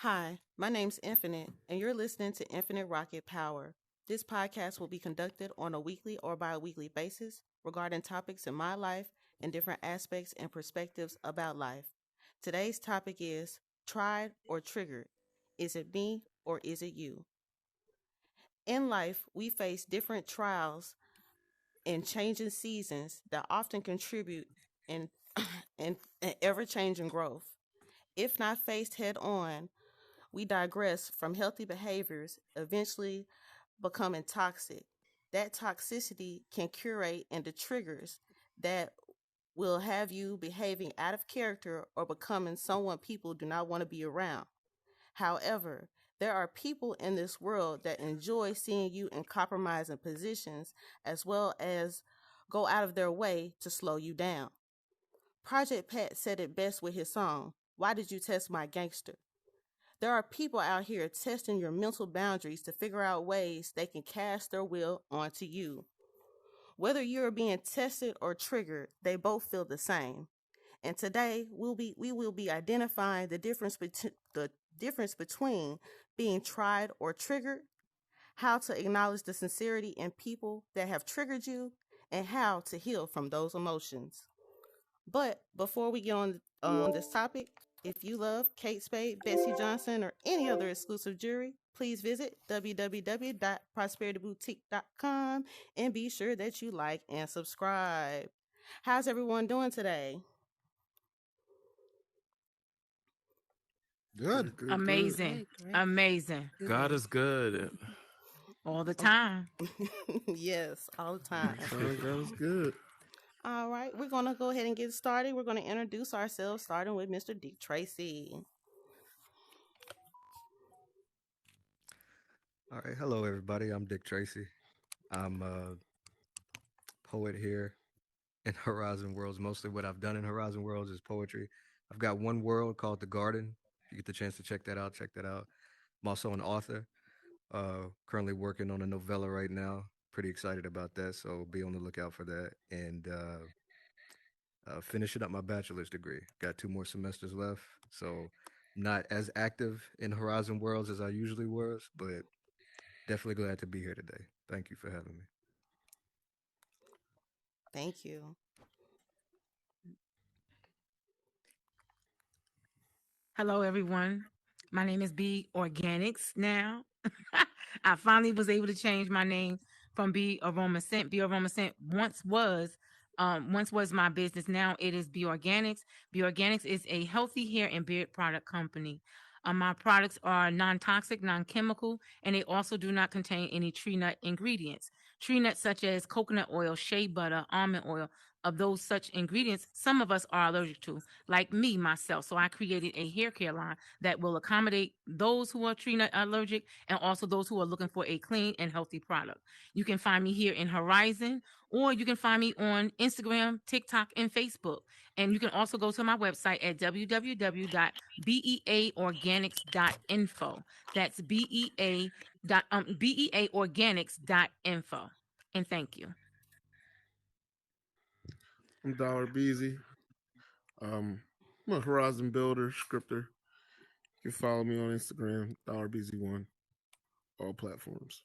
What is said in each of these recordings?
Hi, my name's Infinite, and you're listening to Infinite Rocket Power. This podcast will be conducted on a weekly or bi weekly basis regarding topics in my life and different aspects and perspectives about life. Today's topic is tried or triggered. Is it me or is it you? In life, we face different trials and changing seasons that often contribute in, in ever changing growth. If not faced head on, we digress from healthy behaviors, eventually becoming toxic. That toxicity can curate into triggers that will have you behaving out of character or becoming someone people do not want to be around. However, there are people in this world that enjoy seeing you in compromising positions as well as go out of their way to slow you down. Project Pat said it best with his song, Why Did You Test My Gangster? There are people out here testing your mental boundaries to figure out ways they can cast their will onto you. Whether you're being tested or triggered, they both feel the same. And today we will be identifying the difference between being tried or triggered, how to acknowledge the sincerity in people that have triggered you, and how to heal from those emotions. But before we get on this topic, if you love Kate Spade, Betsy Johnson, or any other exclusive jewelry, please visit www.prosperityboutique.com and be sure that you like and subscribe. How's everyone doing today? Good. Good, good, good. Amazing. Great, great. Amazing. God Good. is good. All the Oh, time. yes, all the All time. the time, God is good. All right, we're going to go ahead and get started. We're going to introduce ourselves, starting with Mr. Dick Tracy. All right. Hello, everybody. I'm Dick Tracy. I'm a poet here in Horizon Worlds. Mostly what I've done in Horizon Worlds is poetry. I've got one world called The Garden. If you get the chance to check that out, check that out. I'm also an author. Currently working on a novella right now. Pretty excited about that. So be on the lookout for that. And finishing up my bachelor's degree. Got two more semesters left. So not as active in Horizon Worlds as I usually was, but definitely glad to be here today. Thank you for having me. Thank you. Hello, everyone. My name is B Organics now. I finally was able to change my name from B Aroma Scent. B Aroma Scent once was my business. Now it is B Organics. B Organics is a healthy hair and beard product company. My products are non-toxic, non-chemical, and they also do not contain any tree nut ingredients. Tree nuts such as coconut oil, shea butter, almond oil, of those such ingredients, some of us are allergic to, like me, myself. So I created a hair care line that will accommodate those who are tree nut allergic and also those who are looking for a clean and healthy product. You can find me here in Horizon, or you can find me on Instagram, TikTok, and Facebook. And you can also go to my website at www.beaorganics.info. That's beaorganics.info. And thank you. I'm Dollar Beezy. Um, I'm a Horizon builder, scripter. You can follow me on Instagram, Dollar Beezy1, all platforms.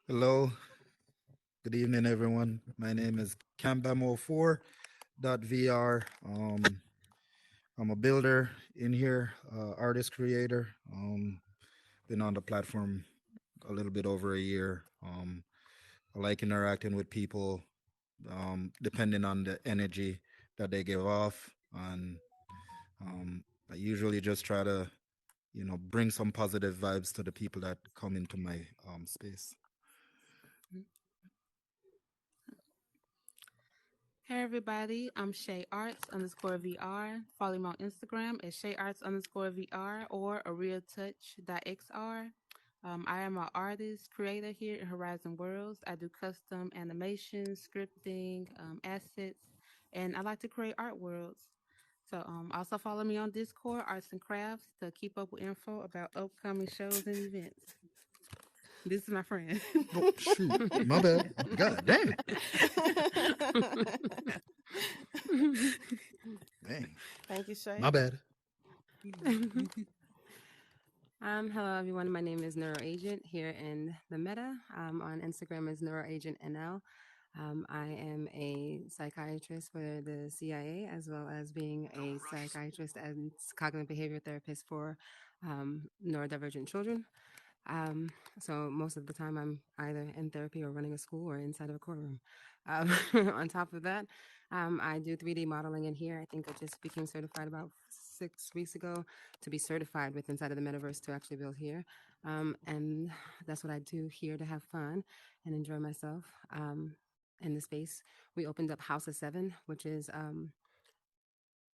Hello. Good evening, everyone. My name is Cambamo4.vr. I'm a builder in here, artist creator. Been on the platform a little bit over a year. I like interacting with people, depending on the energy that they give off. And I usually just try to, bring some positive vibes to the people that come into my space. Hey everybody, I'm Shay Arts underscore VR. Follow me on Instagram at Shay Arts underscore VR or ArealTouch.xr. I am an artist, creator here at Horizon Worlds. I do custom animation, scripting, assets, and I like to create art worlds. So also follow me on Discord, Arts and Crafts, to keep up with info about upcoming shows and events. This is my friend. Oh, shoot. My bad. God damn. Shay. My bad. Hello everyone. My name is NeuroAgent here in the Meta. On Instagram is NeuroAgentNL. I am a psychiatrist for the CIA, as well as being a psychiatrist and cognitive behavior therapist for neurodivergent children. Um, so most of the time, I'm either in therapy or running a school or inside of a courtroom. Um, on top of that, I do 3D modeling in here. I think I just became certified about 6 weeks ago to be certified with inside of the metaverse to actually build here. And that's what I do here to have fun and enjoy myself in the space. We opened up House of Seven, which is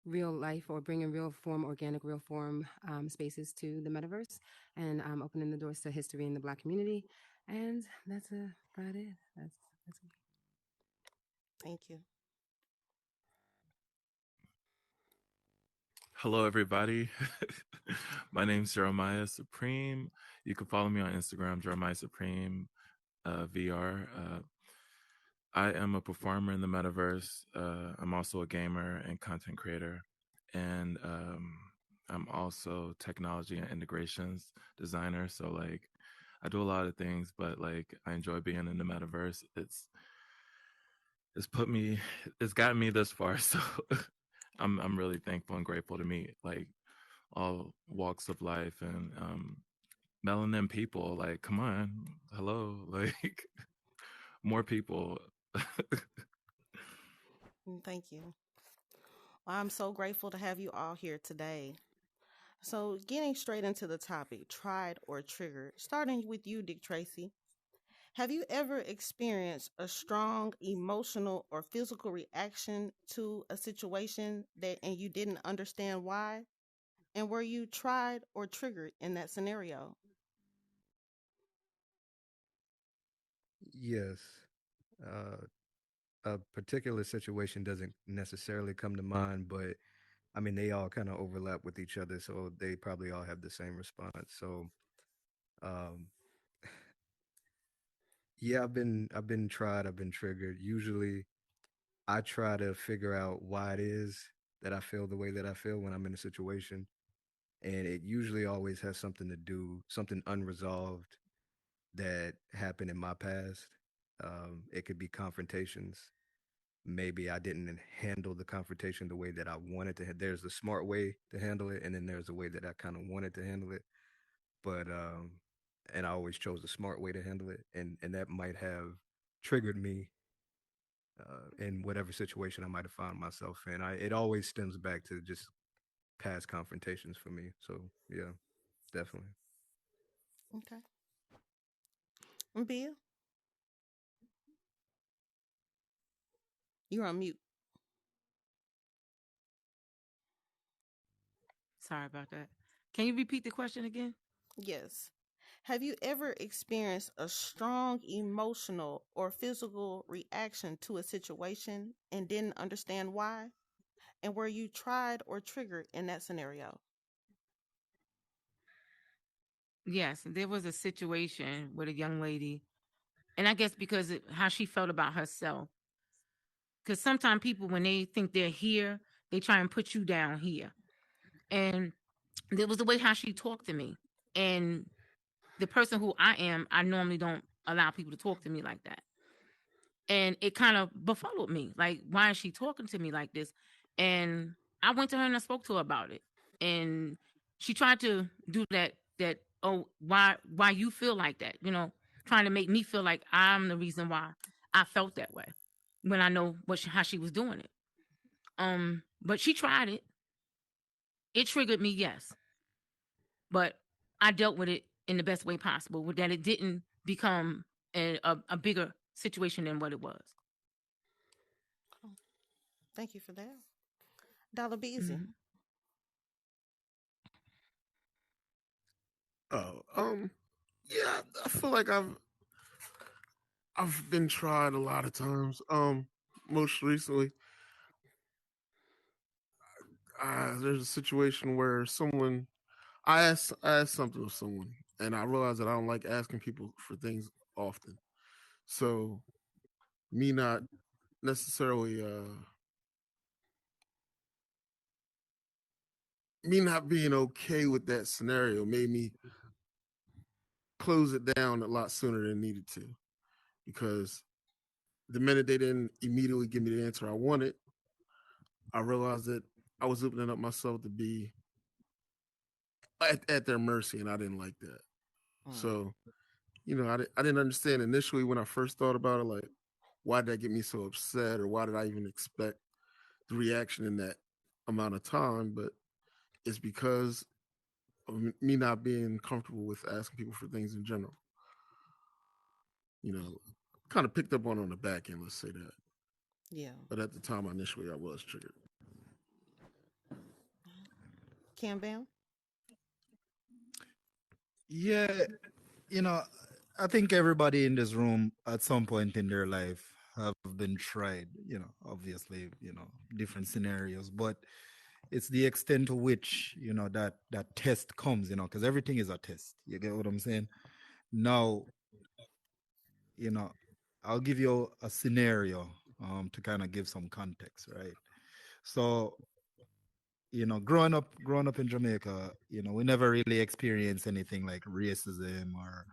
real life or bringing real form, organic, real form spaces to the metaverse and opening the doors to history in the Black community. And that's about it. That's Thank you. Hello, everybody. My name's Jeremiah Supreme. You can follow me on Instagram, Jeremiah Supreme VR. I am a performer in the metaverse. I'm also a gamer and content creator. And I'm also technology and integrations designer. So, like, I do a lot of things, but, like, I enjoy being in the metaverse. It's gotten me this far. So I'm really thankful and grateful to meet, like, all walks of life and melanin people. Like, come on, hello, like more people. Thank you. Well, I'm so grateful to have you all here today. So, getting straight into the topic, tried or triggered, starting with you, Dick Tracy. Have you ever experienced a strong emotional or physical reaction to a situation that and you didn't understand why? And were you tried or triggered in that scenario? Yes. Uh, a particular situation doesn't necessarily come to mind, but I mean, they all kind of overlap with each other, so they probably all have the same response. So, um, yeah, I've been tried, I've been triggered. Usually, I try to figure out why it is that I feel the way that I feel when I'm in a situation, and it usually always has something to do, something unresolved that happened in my past. It could be confrontations. Maybe I didn't handle the confrontation the way that I wanted to. There's a smart way to handle it, and then there's a way that I kind of wanted to handle it. But and I always chose the smart way to handle it, and that might have triggered me in whatever situation I might have found myself in. It always stems back to just past confrontations for me. So yeah, definitely. Okay. And Bill, you're on mute. Sorry about that. Can you repeat the question again? Yes. Have you ever experienced a strong emotional or physical reaction to a situation and didn't understand why? And were you tried or triggered in that scenario? Yes, there was a situation with a young lady, and I guess because how she felt about herself. Because sometimes people, when they think they're here, they try and put you down here. And there was the way how she talked to me. And the person who I am, I normally don't allow people to talk to me like that. And it kind of befuddled me. Like, why is she talking to me like this? And I went to her and I spoke to her about it. And she tried to do that, oh, why you feel like that? Trying to make me feel like I'm the reason why I felt that way when I know how she was doing it. But she tried it. It triggered me, yes. But I dealt with it in the best way possible, with that it didn't become a bigger situation than what it was. Oh, thank you for that. Dollar Beezy. Mhm. Oh, yeah, I feel like I've been tried a lot of times. Most recently, there's a situation where I asked something of someone, and I realized that I don't like asking people for things often. So me not necessarily me not being okay with that scenario made me close it down a lot sooner than needed to, because the minute they didn't immediately give me the answer I wanted, I realized that I was opening up myself to be at their mercy, and I didn't like that. Mm. So, I didn't understand initially when I first thought about it, like, why did that get me so upset, or why did I even expect the reaction in that amount of time? But it's because of me not being comfortable with asking people for things in general. You know, kind of picked up on the back end, let's say that. Yeah. But at the time, initially, I was triggered. Cam Bam? Yeah, you know, I think everybody in this room at some point in their life have been tried, obviously, different scenarios, but it's the extent to which, that test comes, because everything is a test. You get what I'm saying? Now, you know, I'll give you a scenario to kind of give some context, right? So, growing up in Jamaica, we never really experienced anything like racism or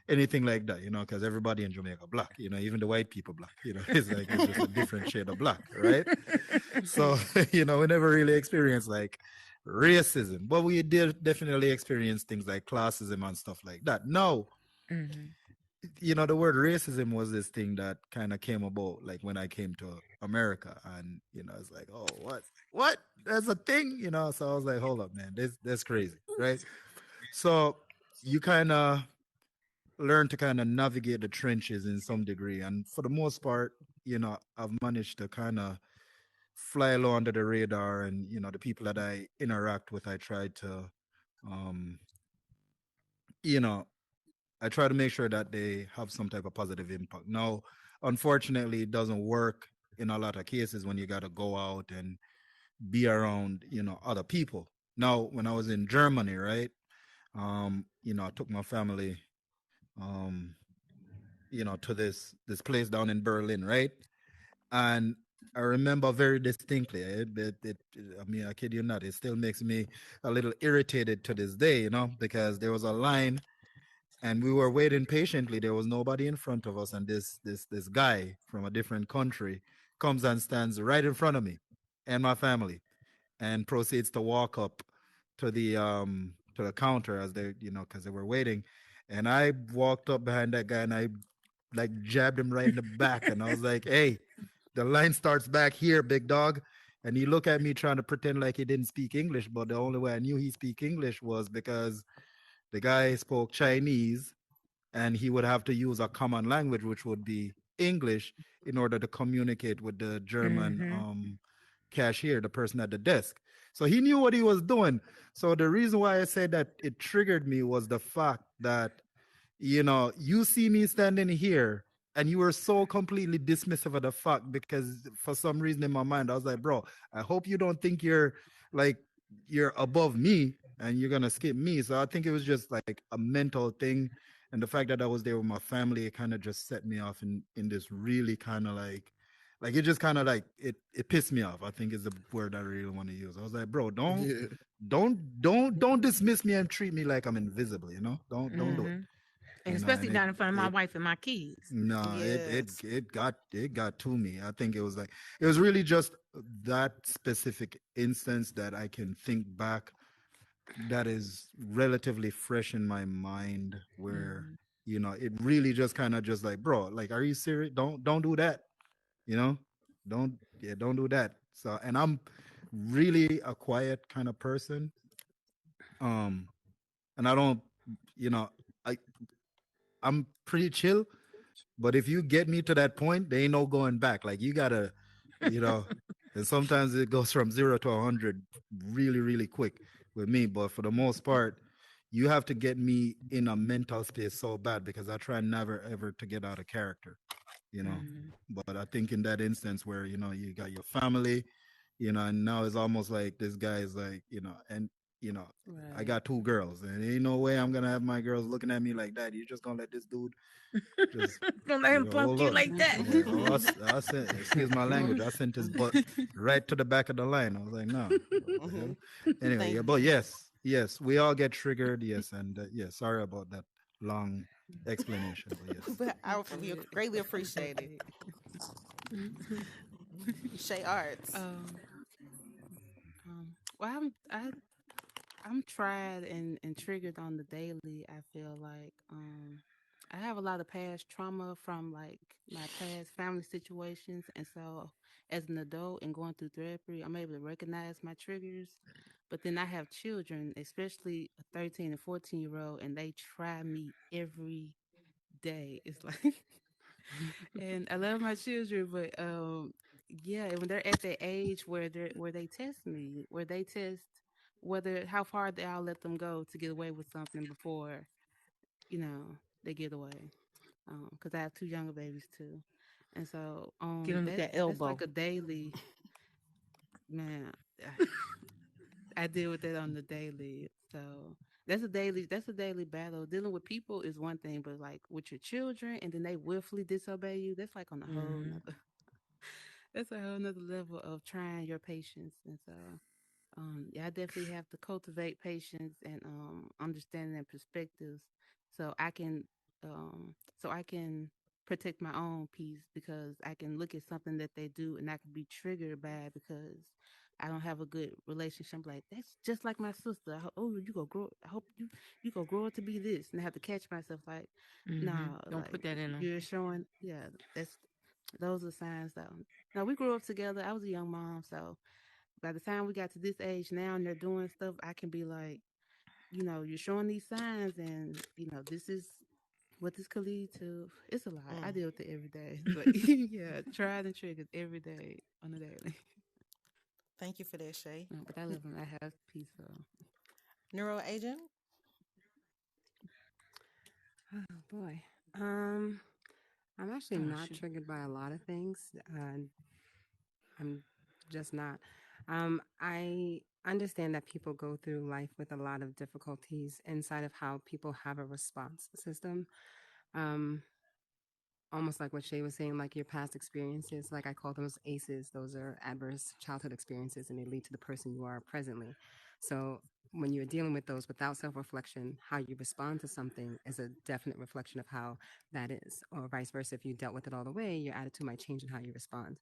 anything like that, because everybody in Jamaica black, even the white people black, it's like it's just a different shade of black, right? So, we never really experienced like racism, but we did definitely experience things like classism and stuff like that. No, Mhm. the word racism was this thing that kind of came about like when I came to America, and it's like, oh, what? That's a thing, So I was like, hold up, man, that's crazy, right? So you kind of learn to kind of navigate the trenches in some degree, and for the most part, I've managed to kind of fly low under the radar, and the people that I interact with, I try to, um, you know, I try to make sure that they have some type of positive impact. Now, unfortunately, it doesn't work in a lot of cases when you got to go out and be around, other people. Now, when I was in Germany, right, I took my family, um, to this place down in Berlin, right, and I remember very distinctly. I mean, I kid you not, it still makes me a little irritated to this day, because there was a line and we were waiting patiently. There was nobody in front of us, and this guy from a different country comes and stands right in front of me and my family, and proceeds to walk up to the counter as they, because they were waiting, and I walked up behind that guy and I like jabbed him right in the back, and I was like, "Hey, the line starts back here, big dog." And he looked at me trying to pretend like he didn't speak English, but the only way I knew he speak English was because the guy spoke Chinese, and he would have to use a common language, which would be English, in order to communicate with the German Mhm. cashier, the person at the desk. So he knew what he was doing. So the reason why I said that it triggered me was the fact that, you see me standing here and you were so completely dismissive of the fact, because for some reason in my mind, I was like, bro, I hope you don't think like you're above me and you're gonna skip me. So I think it was just like a mental thing. And the fact that I was there with my family, it kind of just set me off in this really kind of like it just kind of like it pissed me off, I think is the word I really want to use. I was like, bro, Yeah. don't dismiss me and treat me like I'm invisible, don't do it. Mhm. And And especially it not in front of my it wife and my kids. no, Yes. it got to me. I think it was really just that specific instance that I can think back, that is relatively fresh in my mind, where Mhm. it really just kind of just like, bro, like, are you serious? Don't do that, you know don't do that. So, and I'm really a quiet kind of person, um and I don't, you know I I'm pretty chill. But if you get me to that point, there ain't no going back. Like, you gotta, you know, and sometimes it goes from 0 to 100 really, really quick with me. But for the most part, you have to get me in a mental space so bad, because I try never ever to get out of character, you know. Mhm. But I think in that instance where, you got your family, and now it's almost like this guy is like, and you know, I Right. got two girls, and ain't no way I'm gonna have my girls looking at me like that. You just gonna let this dude just, Don't let him oh punk you look, like that. yeah, I sent, excuse my language, I sent his butt right to the back of the line. I was like, no, what the Hmm. hell? Anyway, Thank yeah, but yes, we all get triggered. Yes, and yeah, sorry about that long explanation, but yes. but I we Good. greatly You did appreciate it. it. Shay Arts. um, well, I'm tried and triggered on the daily. I feel like I have a lot of past trauma from like my past family situations, and so as an adult and going through therapy, I'm able to recognize my triggers. But then I have children, especially a 13 and 14-year-old, and they try me every day. It's like, and I love my children, but yeah, when they're at that age where they test me, where they test whether how far I'll let them go to get away with something before they get away. Because I have two younger babies too, and so Get him with that that's like elbow. a daily man. I deal with that on the daily, so that's a daily battle. Dealing with people is one thing, but like with your children, and then they willfully disobey you, that's like on a whole Hmm. nother. That's a whole nother level of trying your patience, and so yeah, I definitely have to cultivate patience and understanding and perspectives, so I can so I can protect my own peace because I can look at something that they do and I can be triggered by it because I don't have a good relationship. Like that's just like my sister. Oh, you go grow. I hope you go grow up to be this, and I have to catch myself like, Hmm. nah, Don't like put that in him. you're showing. Yeah, that's those are signs though. Now we grew up together. I was a young mom, so by the time we got to this age now and they're doing stuff, I can be like, you're showing these signs and, this is what this could lead to. It's a lot. I Mm. deal with it every day. But yeah, tried and triggered every day on a daily. Thank you for that, Shay. No, but I love them. I have peaceful. Neuro agent. Oh boy. Um, I'm actually Oh not shoot. triggered by a lot of things. I'm just not. I understand that people go through life with a lot of difficulties inside of how people have a response system. Um, Almost like what Shay was saying, like your past experiences, like I call those ACEs, those are adverse childhood experiences, and they lead to the person you are presently. So when you're dealing with those without self reflection, how you respond to something is a definite reflection of how that is, or vice versa. If you dealt with it all the way, your attitude might change in how you respond.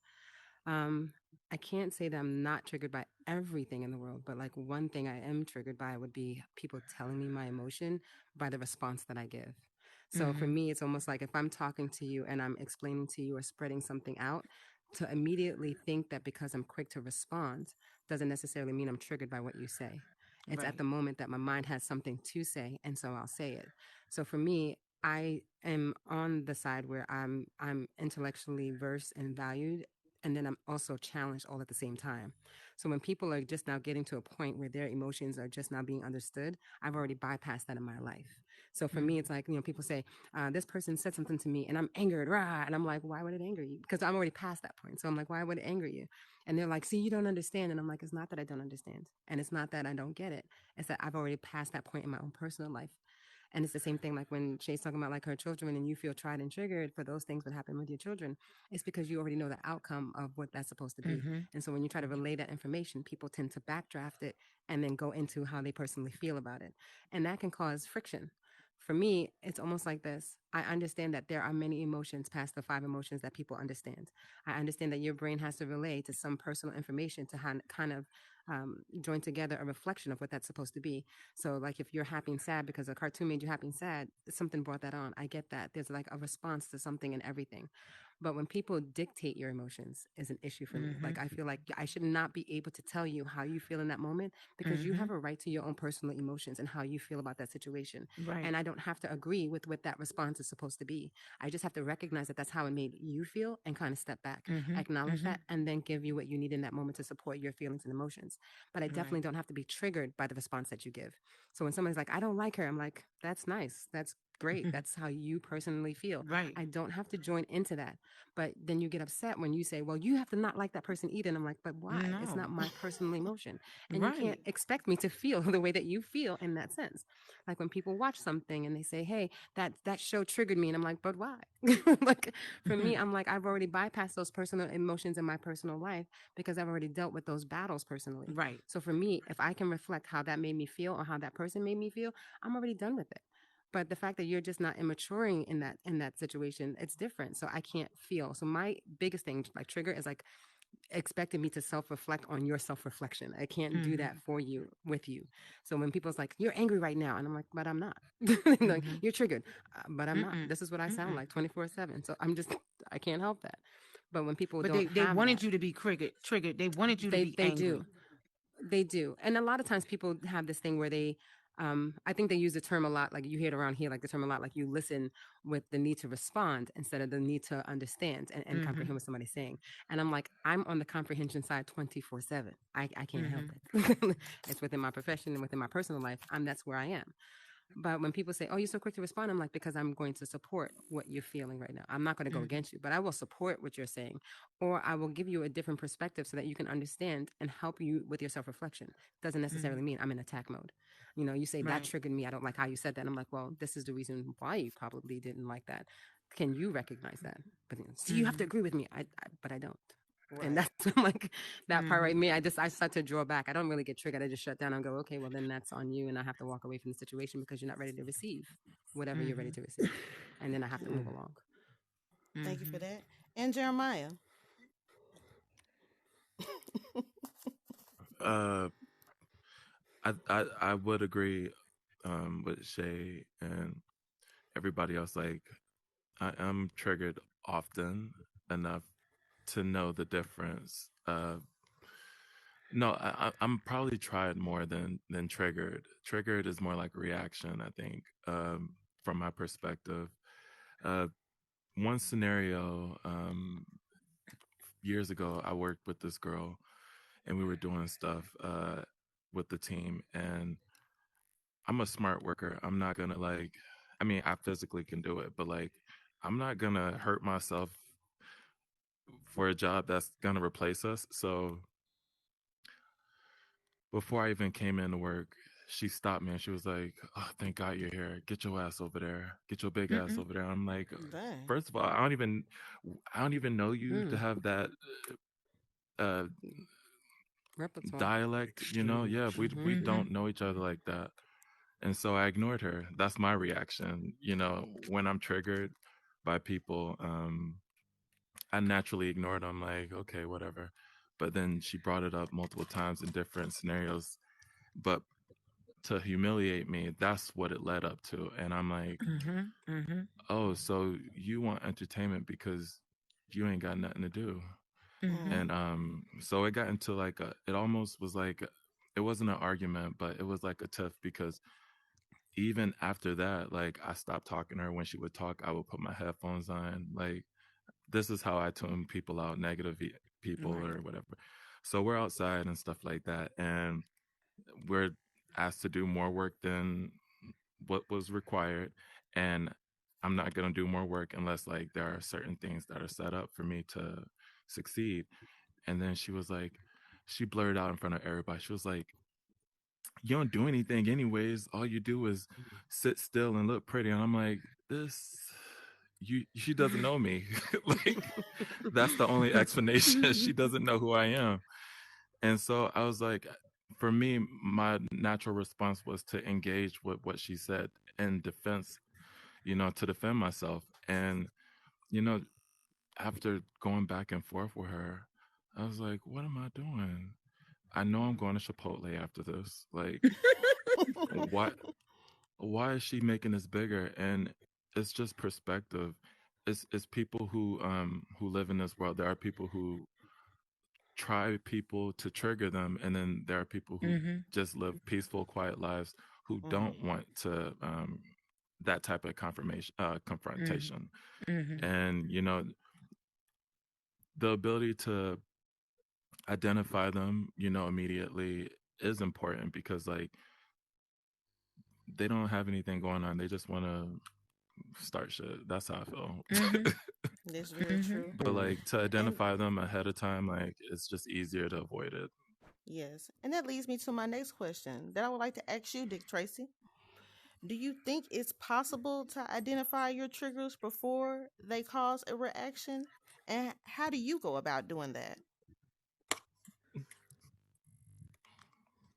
Um, I can't say that I'm not triggered by everything in the world, but like one thing I am triggered by would be people telling me my emotion by the response that I give. So for Hmm. me, it's almost like if I'm talking to you and I'm explaining to you or spreading something out, to immediately think that because I'm quick to respond doesn't necessarily mean I'm triggered by what you say. It's at Right. the moment that my mind has something to say, and so I'll say it. So for me, I am on the side where I'm intellectually versed and valued, and then I'm also challenged all at the same time. So when people are just now getting to a point where their emotions are just now being understood, I've already bypassed that in my life. So for Mm. me, it's like, people say, this person said something to me and I'm angered, rah. And I'm like, why would it anger you? Because I'm already past that point. So I'm like, why would it anger you? And they're like, see, you don't understand. And I'm like, it's not that I don't understand. And it's not that I don't get it. It's that I've already passed that point in my own personal life. And it's the same thing like when Shay's talking about like her children and you feel tried and triggered for those things that happen with your children. It's because you already know the outcome of what that's supposed to be. Hmm. And so when you try to relay that information, people tend to backdraft it and then go into how they personally feel about it. And that can cause friction. For me, it's almost like this. I understand that there are many emotions past the five emotions that people understand. I understand that your brain has to relay to some personal information to kind of join together a reflection of what that's supposed to be. So, like, if you're happy and sad because a cartoon made you happy and sad, something brought that on. I get that. There's like a response to something and everything. But when people dictate your emotions is an issue for me. Hmm. Like I feel like I should not be able to tell you how you feel in that moment because you Hmm. have a right to your own personal emotions and how you feel about that situation. Right. And I don't have to agree with what that response is supposed to be. I just have to recognize that that's how it made you feel and kind of step back, Hmm. acknowledge Hmm. that, and then give you what you need in that moment to support your feelings and emotions. But I Right. definitely don't have to be triggered by the response that you give. So when somebody's like, I don't like her, I'm like, that's nice. That's great. That's how you personally feel. Right. I don't have to join into that. But then you get upset when you say, well, you have to not like that person either. And I'm like, but why? It's No. not my personal emotion. And you can't Right. expect me to feel the way that you feel in that sense. Like when people watch something and they say, hey, that show triggered me. And I'm like, but why? Like for me, I'm like, I've already bypassed those personal emotions in my personal life because I've already dealt with those battles personally. Right. So for me, if I can reflect how that made me feel or how that person made me feel, I'm already done with it. But the fact that you're just not immaturing in that situation, it's different. So I can't feel. So my biggest thing, like trigger, is like expecting me to self-reflect on your self-reflection. I can't do that for you with you. So when people's like, you're angry right now, and I'm like, but I'm not. Like, you're triggered, but I'm not. Mm-mm. This is what I sound Mm-mm. like 24/7. So I'm just, I can't help that. But when people But don't they have that, wanted you to be triggered. They wanted you to be they do. angry. They do. And a lot of times people have this thing where they, I think they use the term a lot, like you hear it around here, like the term a lot, like you listen with the need to respond instead of the need to understand and comprehend what somebody's saying. And I'm like, I'm on the comprehension side 24/7. I can't help it. It's within my profession and within my personal life. That's where I am. But when people say, "Oh, you're so quick to respond," I'm like, because I'm going to support what you're feeling right now. I'm not going to go against you, but I will support what you're saying, or I will give you a different perspective so that you can understand and help you with your self reflection. Doesn't necessarily mean I'm in attack mode. You know, you say that Right. triggered me. I don't like how you said that. I'm like, well, this is the reason why you probably didn't like that. Can you recognize that? But so you have to agree with me. But I don't. And Right. that's like that part right me. I start to draw back. I don't really get triggered. I just shut down and go, okay, well then that's on you, and I have to walk away from the situation because you're not ready to receive whatever you're ready to receive, and then I have to move along. Thank you for that. And Jeremiah. Uh, I would agree with Shay and everybody else. Like, I am triggered often enough to know the difference. No, I'm probably tried more than triggered. Triggered is more like a reaction, I think, from my perspective. Uh, One scenario, years ago, I worked with this girl, and we were doing stuff with the team, and I'm a smart worker. I'm not gonna like. I mean, I physically can do it, but like, I'm not gonna hurt myself for a job that's gonna replace us. So before I even came into work, she stopped me and she was like, "Oh, thank God you're here. Get your ass over there. Get your big ass over there." I'm like, Dang. first of all, I don't even know you to have that uh Repertoire. dialect. You know, yeah, we don't know each other like that. And so I ignored her. That's my reaction. You know, when I'm triggered by people, I naturally ignored them, like, okay, whatever. But then she brought it up multiple times in different scenarios. But to humiliate me, that's what it led up to. And I'm like, oh, so you want entertainment because you ain't got nothing to do. And so it got into like it almost was like, it wasn't an argument, but it was like a tiff because even after that, like I stopped talking to her. When she would talk, I would put my headphones on. Like, this is how I tune people out, negative people Right. or whatever. So we're outside and stuff like that, and we're asked to do more work than what was required, and I'm not going to do more work unless like there are certain things that are set up for me to succeed. And then she was like, she blurred out in front of everybody, she was like, you don't do anything anyways, all you do is sit still and look pretty. And I'm like, this, you, she doesn't know me. Like, that's the only explanation. She doesn't know who I am. And so I was like, for me, my natural response was to engage with what she said in defense, you know, to defend myself. And, you know, after going back and forth with her, I was like, what am I doing? I know I'm going to Chipotle after this. Like, why is she making this bigger? And it's just perspective. It's people who live in this world. There are people who try people to trigger them, and then there are people who just live peaceful, quiet lives who don't want to that type of confrontation. And you know, the ability to identify them, you know, immediately is important because like they don't have anything going on. They just want to start shit. That's how I feel. Mhm. That's very true. But like to And identify them ahead of time, like it's just easier to avoid it. yes, and that leads me to my next question that I would like to ask you, Dick Tracy. Do you think it's possible to identify your triggers before they cause a reaction? And how do you go about doing that?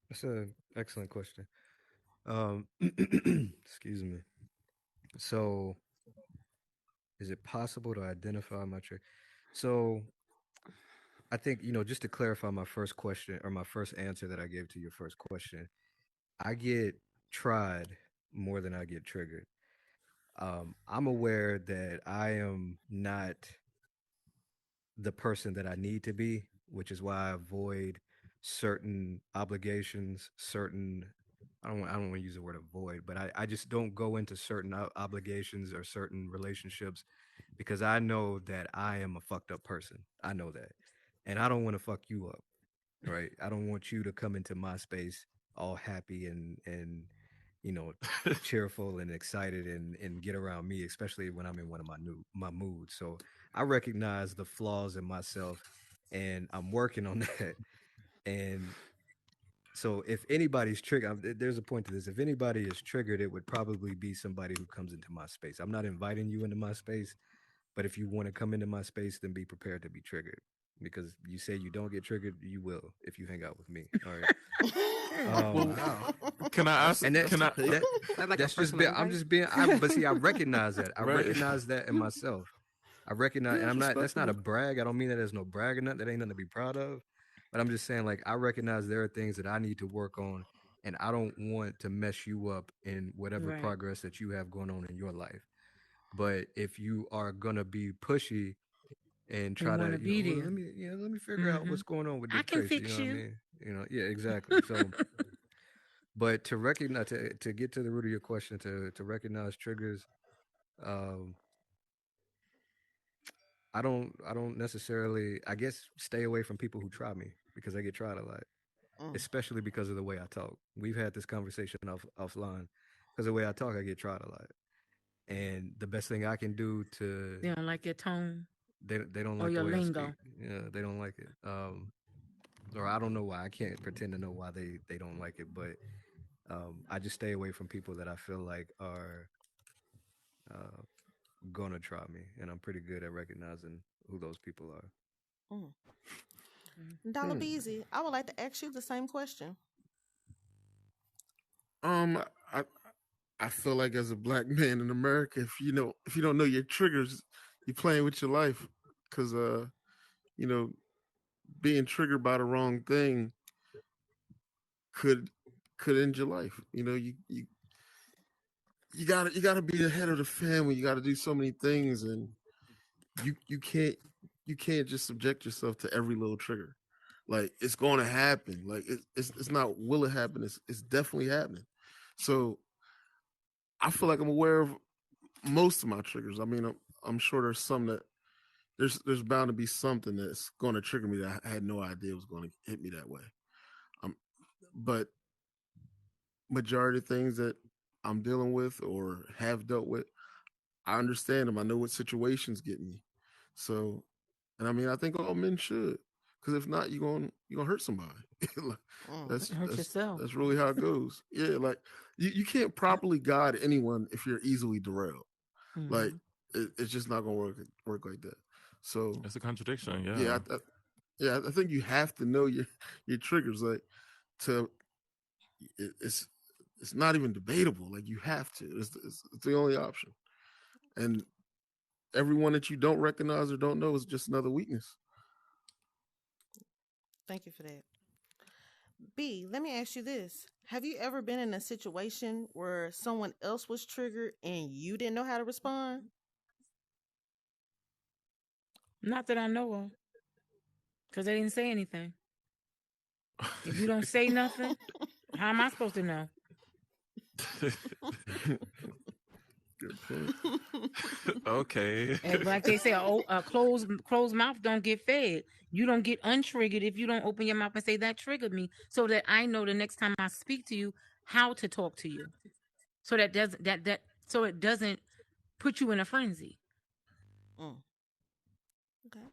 That's an excellent question. Excuse me. So, is it possible to identify my trick? So, I think, just to clarify my first question or my first answer that I gave to your first question, I get tried more than I get triggered. I'm aware that I am not the person that I need to be, which is why I avoid certain obligations, certain I don't want to use the word avoid, but I just don't go into certain obligations or certain relationships because I know that I am a fucked up person. I know that. And I don't want to fuck you up, right? I don't want you to come into my space all happy and you know cheerful and excited and get around me, especially when I'm in one of my moods. So I recognize the flaws in myself, and I'm working on that. And so if anybody's triggered, there's a point to this. If anybody is triggered, it would probably be somebody who comes into my space. I'm not inviting you into my space, but if you want to come into my space, then be prepared to be triggered. Because you say you don't get triggered, you will if you hang out with me. All right. Well, Wow. can I ask? And that Can I? that Is that like a that's just personal being. I'm invite? just being. But see, I recognize that. I Right. recognize that in myself. I recognize, Yeah, and it's I'm not. That's not a respectable. brag. I don't mean that as no brag or nothing. That ain't nothing to be proud of. But I'm just saying, like, I recognize there are things that I need to work on, and I don't want to mess you up in whatever Right. progress that you have going on in your life. But if you are gonna be pushy and And try want to, to be well, there. let me figure out what's Mhm. going on with I Dick can Tracy. You know fix what I you. mean? Yeah, exactly. So, but to recognize, to get to the root of your question, to recognize triggers, um, I don't necessarily, I guess, stay away from people who try me because I get tried a lot, Mm, especially because of the way I talk. We've had this conversation offline because the way I talk, I get tried a lot. And the best thing I can do to They don't like your tone they don't or like the your way I speak. lingo. Yeah, they don't like it. Or I don't know why. I can't pretend to know why they don't like it, but I just stay away from people that I feel like are uh, gonna try me, and I'm pretty good at recognizing who those people are. mm. Mm. Dollar Hmm. Beezy, I would like to ask you the same question. Um, I I feel like as a black man in America, if you don't know your triggers, you're playing with your life. Cause you know, being triggered by the wrong thing could could end your life. You gotta be the head of the family. You gotta do so many things, and you can't just subject yourself to every little trigger. Like it's going to happen. Like it's not will it happen. It's definitely happening. So I feel like I'm aware of most of my triggers. I mean, I'm sure there's some that there's bound to be something that's going to trigger me that I had no idea was going to hit me that way. Um, but majority of things that I'm dealing with or have dealt with, I understand them. I know what situations get me. So, and I mean, I think all men should, because if not, you're gonna hurt somebody. Like, Mm, that's Hurt that's yourself. that's really how it goes. Yeah, like you can't properly guide anyone if you're easily derailed. Like Mhm. it's just not gonna work like that. So It's a contradiction. yeah, Yeah. I think you have to know your triggers. Like to it's it's not even debatable. Like you have to. It's the only option. And everyone that you don't recognize or don't know is just another weakness. thank you for that. B, let me ask you this. Have you ever been in a situation where someone else was triggered and you didn't know how to respond? Not that I know of, because they didn't say anything. If you don't say nothing, how am I supposed to know? Good point. Okay. And like they say, a closed mouth don't get fed. You don't get untriggered if you don't open your mouth and say that triggered me, so that I know the next time I speak to you how to talk to you, so that doesn't that that so it doesn't put you in a frenzy. Mm. Okay.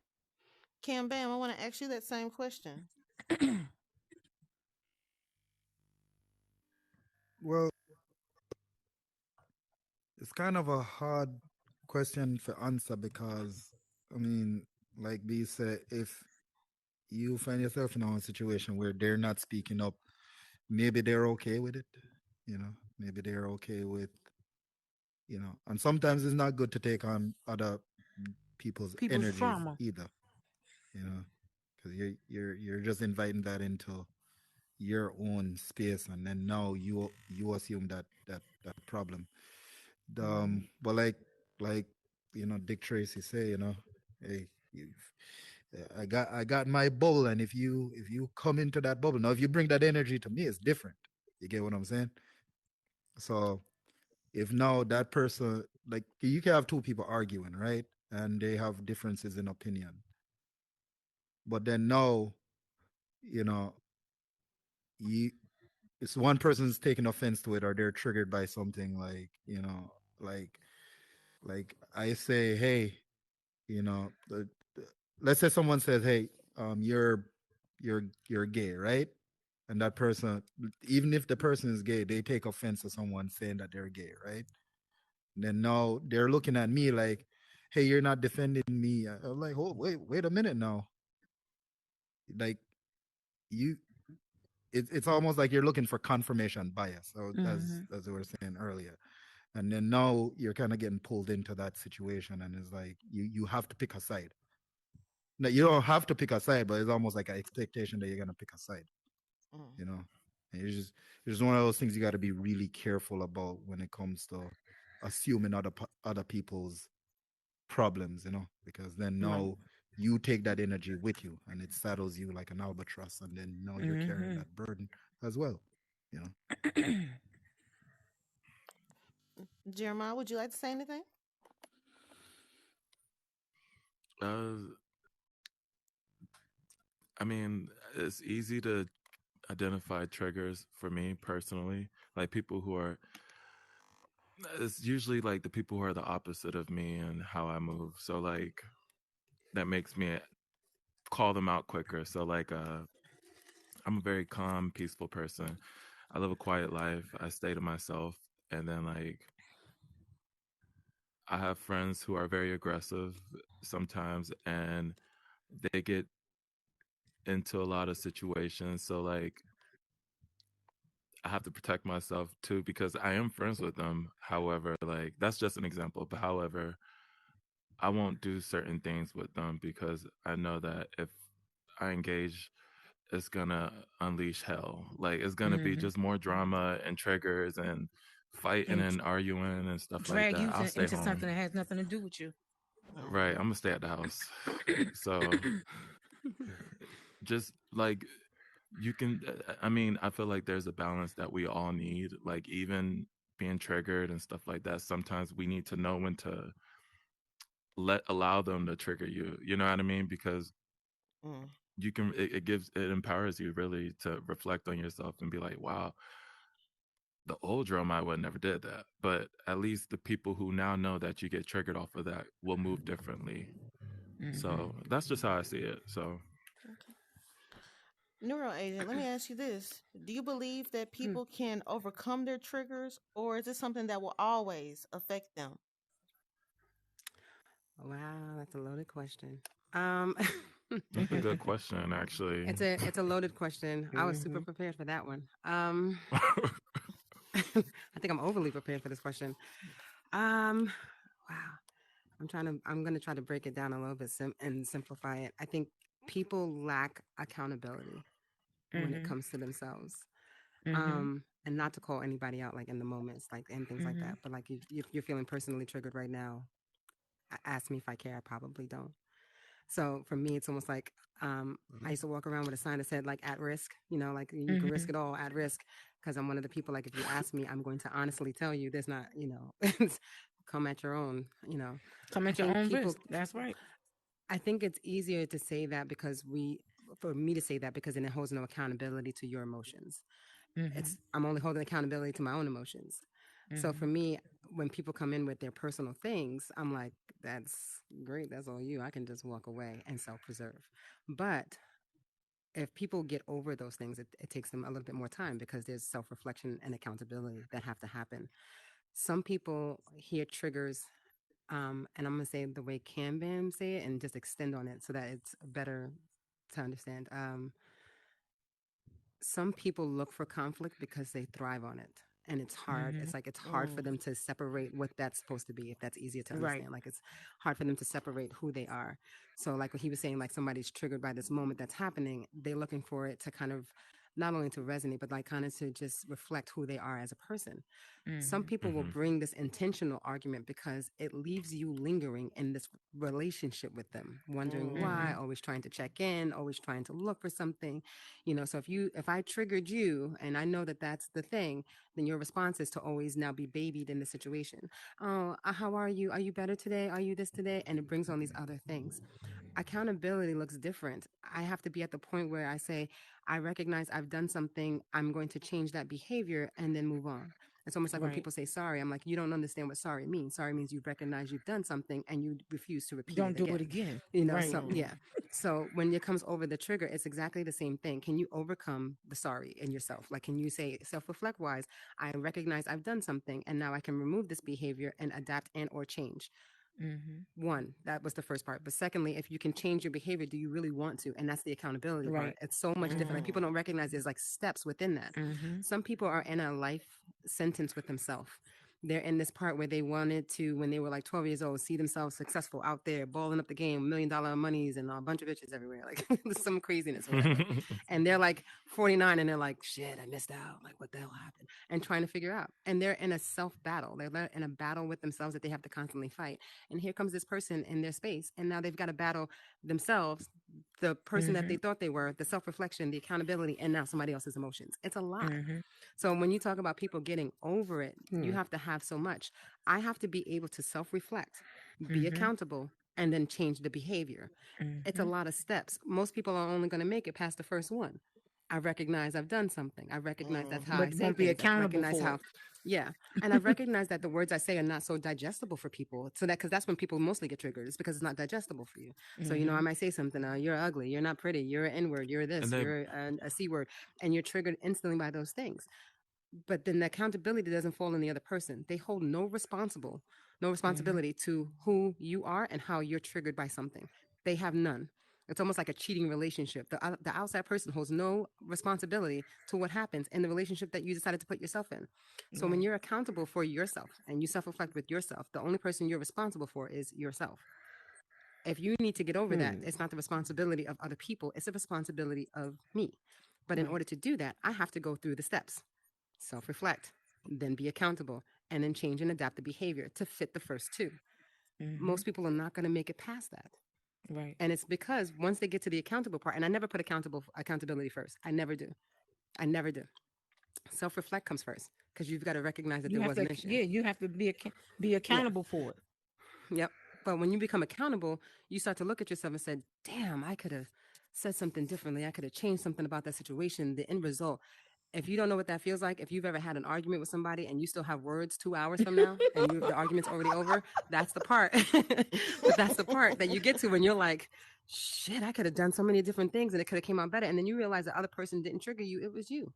Cam Bam, I want to ask you that same question. Well, it's kind of a hard question to answer because, I mean, like B said, if you find yourself in a situation where they're not speaking up, maybe they're okay with it. Maybe they're okay with, and sometimes it's not good to take on other people's People's energies trauma. either, because you're just inviting that into your own space, and then now you assume that problem. But like Dick Tracy say, hey, I got my bubble, and if you come into that bubble, now if you bring that energy to me, it's different. You get what I'm saying? So if now that person, like, you can have two people arguing, right, and they have differences in opinion, but then now, you know you it's one person's taking offense to it, or they're triggered by something, like, like I say, hey, let's say someone says, hey, you're gay, right? And that person, even if the person is gay, they take offense to someone saying that they're gay, right? And then now they're looking at me like, hey, you're not defending me. I'm like, oh, wait a minute now. Like, you it's almost like you're looking for confirmation bias, so as we were saying earlier. And then now you're kind of getting pulled into that situation, and it's like you have to pick a side. No, you don't have to pick a side, but it's almost like an expectation that you're gonna pick a side. Mm. You know, and it's just one of those things you got to be really careful about when it comes to assuming other people's problems. Because then Right. now you take that energy with you, and it saddles you like an albatross, and then now you're carrying that burden as well. You know. Jeremiah, would you like to say anything? Uh, I mean, it's easy to identify triggers for me personally. Like people who are, it's usually like the people who are the opposite of me and how I move. So like that makes me call them out quicker. So like I'm a very calm, peaceful person. I live a quiet life. I stay to myself, and then like I have friends who are very aggressive sometimes, and they get into a lot of situations. So like I have to protect myself too because I am friends with them. However, like that's just an example. But however, I won't do certain things with them because I know that if I engage, it's gonna unleash hell. Like it's gonna be just more drama and triggers and fighting And and arguing and stuff like drag that. you I'll stay into home. something that has nothing to do with you. Right. I'm gonna stay at the house. So just like you can I mean, I feel like there's a balance that we all need. Like even being triggered and stuff like that, sometimes we need to know when to allow them to trigger you. You know what I mean? Because Mm. you can it empowers you really to reflect on yourself and be like, wow, the old Jeremiah would never did that. But at least the people who now know that you get triggered off of that will move differently. So that's just how I see it. So Okay. Neural agent, let me ask you this. Do you believe that Hmm. people can overcome their triggers, or is it something that will always affect them? Wow, that's a loaded question. Um, that's a good question, actually. it's a loaded question. I was super prepared for that one. I think I'm overly prepared for this question. Um, wow. I'm gonna try to break it down a little bit and simplify it. I think people lack accountability when it comes to themselves. And not to call anybody out like in the moments, like and things like that. But like if you're feeling personally triggered right now, ask me if I care. I probably don't. So for me, it's almost like I used to walk around with a sign that said like at risk, like you can risk it all at risk. Because I'm one of the people, like if you ask me, I'm going to honestly tell you there's not, come at your own, Come I at your think own people, risk. That's right. I think it's easier to say that for me to say that because then it holds no accountability to your emotions. I'm only holding accountability to my own emotions. So for Mhm. me, when people come in with their personal things, I'm like, that's great. That's all you. I can just walk away and self preserve. But if people get over those things, it takes them a little bit more time because there's self reflection and accountability that have to happen. Some people hear triggers, and I'm going to say the way Kanban say it and just extend on it so that it's better to understand. Some people look for conflict because they thrive on it, and it's hard. Mhm. It's like it's hard for Mm. them to separate what that's supposed to be, if that's easier to Right. understand. Like it's hard for them to separate who they are. So like what he was saying, like somebody's triggered by this moment that's happening, they're looking for it to kind of not only to resonate but like kind of to just reflect who they are as a person. Some Mhm. people will Hmm. bring this intentional argument because it leaves you lingering in this relationship with them, wondering Mm. why, Mhm. always trying to check in, always trying to look for something. So if I triggered you and I know that that's the thing, then your response is to always now be babied in the situation. Oh, how are you? Are you better today? Are you this today? And it brings on these other things. Accountability looks different. I have to be at the point where I say, I recognize I've done something, I'm going to change that behavior and then move on. It's almost like when Right. people say sorry, I'm like, you don't understand what sorry means. Sorry means you recognize you've done something and you refuse to repeat Don't it do it again. again. Right. So Mm. yeah. So when it comes over the trigger, it's exactly the same thing. Can you overcome the sorry in yourself? Like, can you say self reflect wise, I recognize I've done something and now I can remove this behavior and adapt and or change. Mhm. One, that was the first part. But secondly, if you can change your behavior, do you really want to? And that's the accountability part. Right. It's so much different. Like people Mm. don't recognize there's like steps within that. Mhm. Some people are in a life sentence with themselves. They're in this part where they wanted to, when they were like 12 years old, see themselves successful out there, balling up the game, $1 million monies and a bunch of bitches everywhere, like some craziness or whatever. And they're like 49 and they're like, shit, I missed out. Like, what the hell happened? And trying to figure out. And they're in a self battle. They're in a battle with themselves that they have to constantly fight. And here comes this person in their space. And now they've got to battle themselves, the person that they Mhm. thought they were, the self reflection, the accountability, and now somebody else's emotions. It's a lot. Mhm. So when you talk about people getting over it, you Hmm. have to have so much. I have to be able to self reflect, be Mhm. accountable, and then change the behavior. It's a Mhm. lot of steps. Most people are only going to make it past the first one. I recognize I've done something. I recognize that's how Mhm. I But say won't be things. I accountable recognize for how, it. yeah. And I've recognized that the words I say are not so digestible for people. So that, because that's when people mostly get triggered, it's because it's not digestible for you. So, I Mhm. might say something, you're ugly, you're not pretty, you're an N word, you're And this, they you're a C word, and you're triggered instantly by those things. But then the accountability doesn't fall on the other person. They hold no Mhm. responsibility to who you are and how you're triggered by something. They have none. It's almost like a cheating relationship. The outside person holds no responsibility to what happens in the relationship that you decided to put yourself in. So when Right. you're accountable for yourself and you self reflect with yourself, the only person you're responsible for is yourself. If you need to get over that, it's not the responsibility of other people, it's the responsibility of me. But in Right. order to do that, I have to go through the steps: self reflect, then be accountable, and then change and adapt the behavior to fit the first two. Mhm. Most people are not going to make it past that. Right. And it's because once they get to the accountable part, and I never put accountability first. I never do. I never do. Self reflect comes first because you've got to recognize that You there have was to. an issue. Yeah. You have to be Yeah. accountable for it. Yep. But when you become accountable, you start to look at yourself and say, damn, I could have said something differently. I could have changed something about that situation. The end result, if you don't know what that feels like, if you've ever had an argument with somebody and you still have words 2 hours from now and the argument's already over, that's the part. But that's the part that you get to when you're like, shit, I could have done so many different things and it could have came out better. And then you realize the other person didn't trigger you. It was you.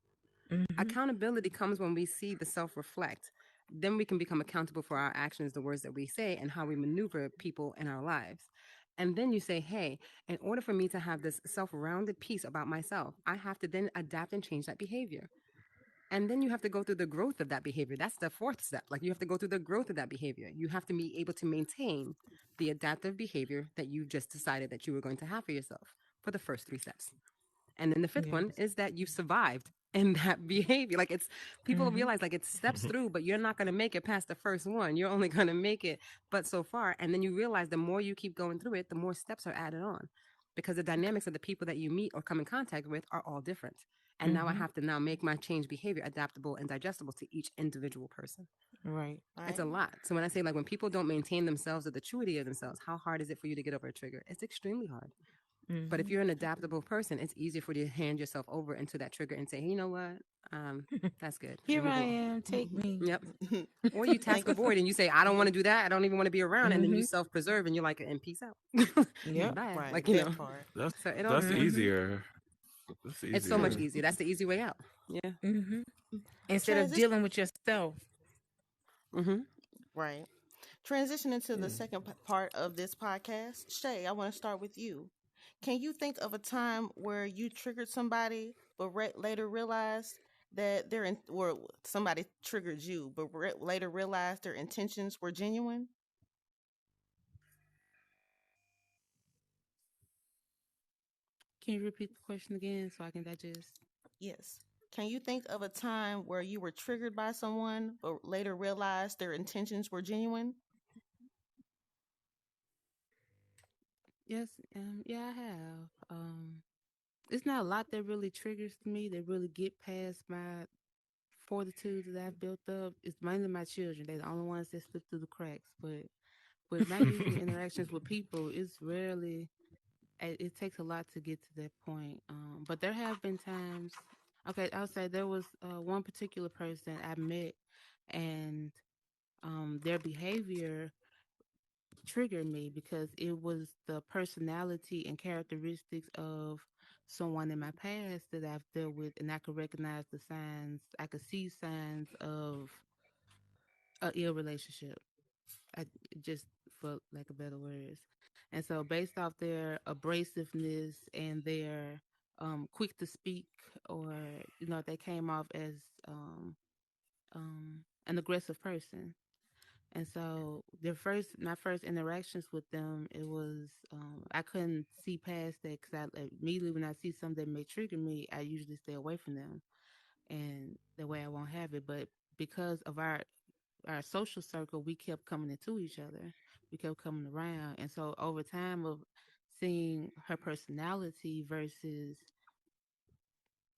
Mhm. Accountability comes when we see the self reflect. Then we can become accountable for our actions, the words that we say, and how we maneuver people in our lives. And then you say, hey, in order for me to have this self rounded piece about myself, I have to then adapt and change that behavior. And then you have to go through the growth of that behavior. That's the fourth step. Like you have to go through the growth of that behavior. You have to be able to maintain the adaptive behavior that you just decided that you were going to have for yourself for the first three steps. And then the fifth one Yes. is that you survived in that behavior. Like it's people Mhm. realize like it steps through, but you're not going to make it past the first one. You're only going to make it but so far. And then you realize the more you keep going through it, the more steps are added on because the dynamics of the people that you meet or come in contact with are all different. And now I Mhm. have to now make my change behavior adaptable and digestible to each individual person. Right. It's Right. a lot. So when I say like when people don't maintain themselves or the truity of themselves, how hard is it for you to get over a trigger? It's extremely hard. But if Mhm. you're an adaptable person, it's easier for you to hand yourself over into that trigger and say, hey, you know what? That's good. Here And move I on. am. Take me. Yep. Or you task Thank you. avoid and you say, I don't want to do that. I don't even want to be around. And then you Mhm. self preserve and you're like, and peace out. Yep. Bye. Right, Like, you know. that part. That's So it all that's depends. Mhm. easier. That's It's so much easier. easier. That's the easy way out. Yeah. Mhm. Instead of Transition, dealing with yourself. Mm-hmm. right. Transitioning to the Yeah. second part of this podcast, Shay, I want to start with you. Can you think of a time where you triggered somebody, but later realized that or somebody triggered you, but later realized their intentions were genuine? Can you repeat the question again so I can digest? Yes. Can you think of a time where you were triggered by someone, but later realized their intentions were genuine? Yes, yeah, I have. It's not a lot that really triggers me that really get past my fortitude that I've built up. It's mainly my children. They're the only ones that slip through the cracks. But with my usual interactions with people, it's rarely. It takes a lot to get to that point. But there have been times. Okay, I'll say there was one particular person I met, and their behavior triggered me because it was the personality and characteristics of someone in my past that I've dealt with, and I could recognize the signs. I could see signs of a ill relationship. I just for lack of better words, and so based off their abrasiveness and their quick to speak, or they came off as an aggressive person. And so my first interactions with them, it was I couldn't see past that because I immediately when I see something that may trigger me, I usually stay away from them, and the way I won't have it. But because of our social circle, we kept coming into each other, we kept coming around, and so over time of seeing her personality versus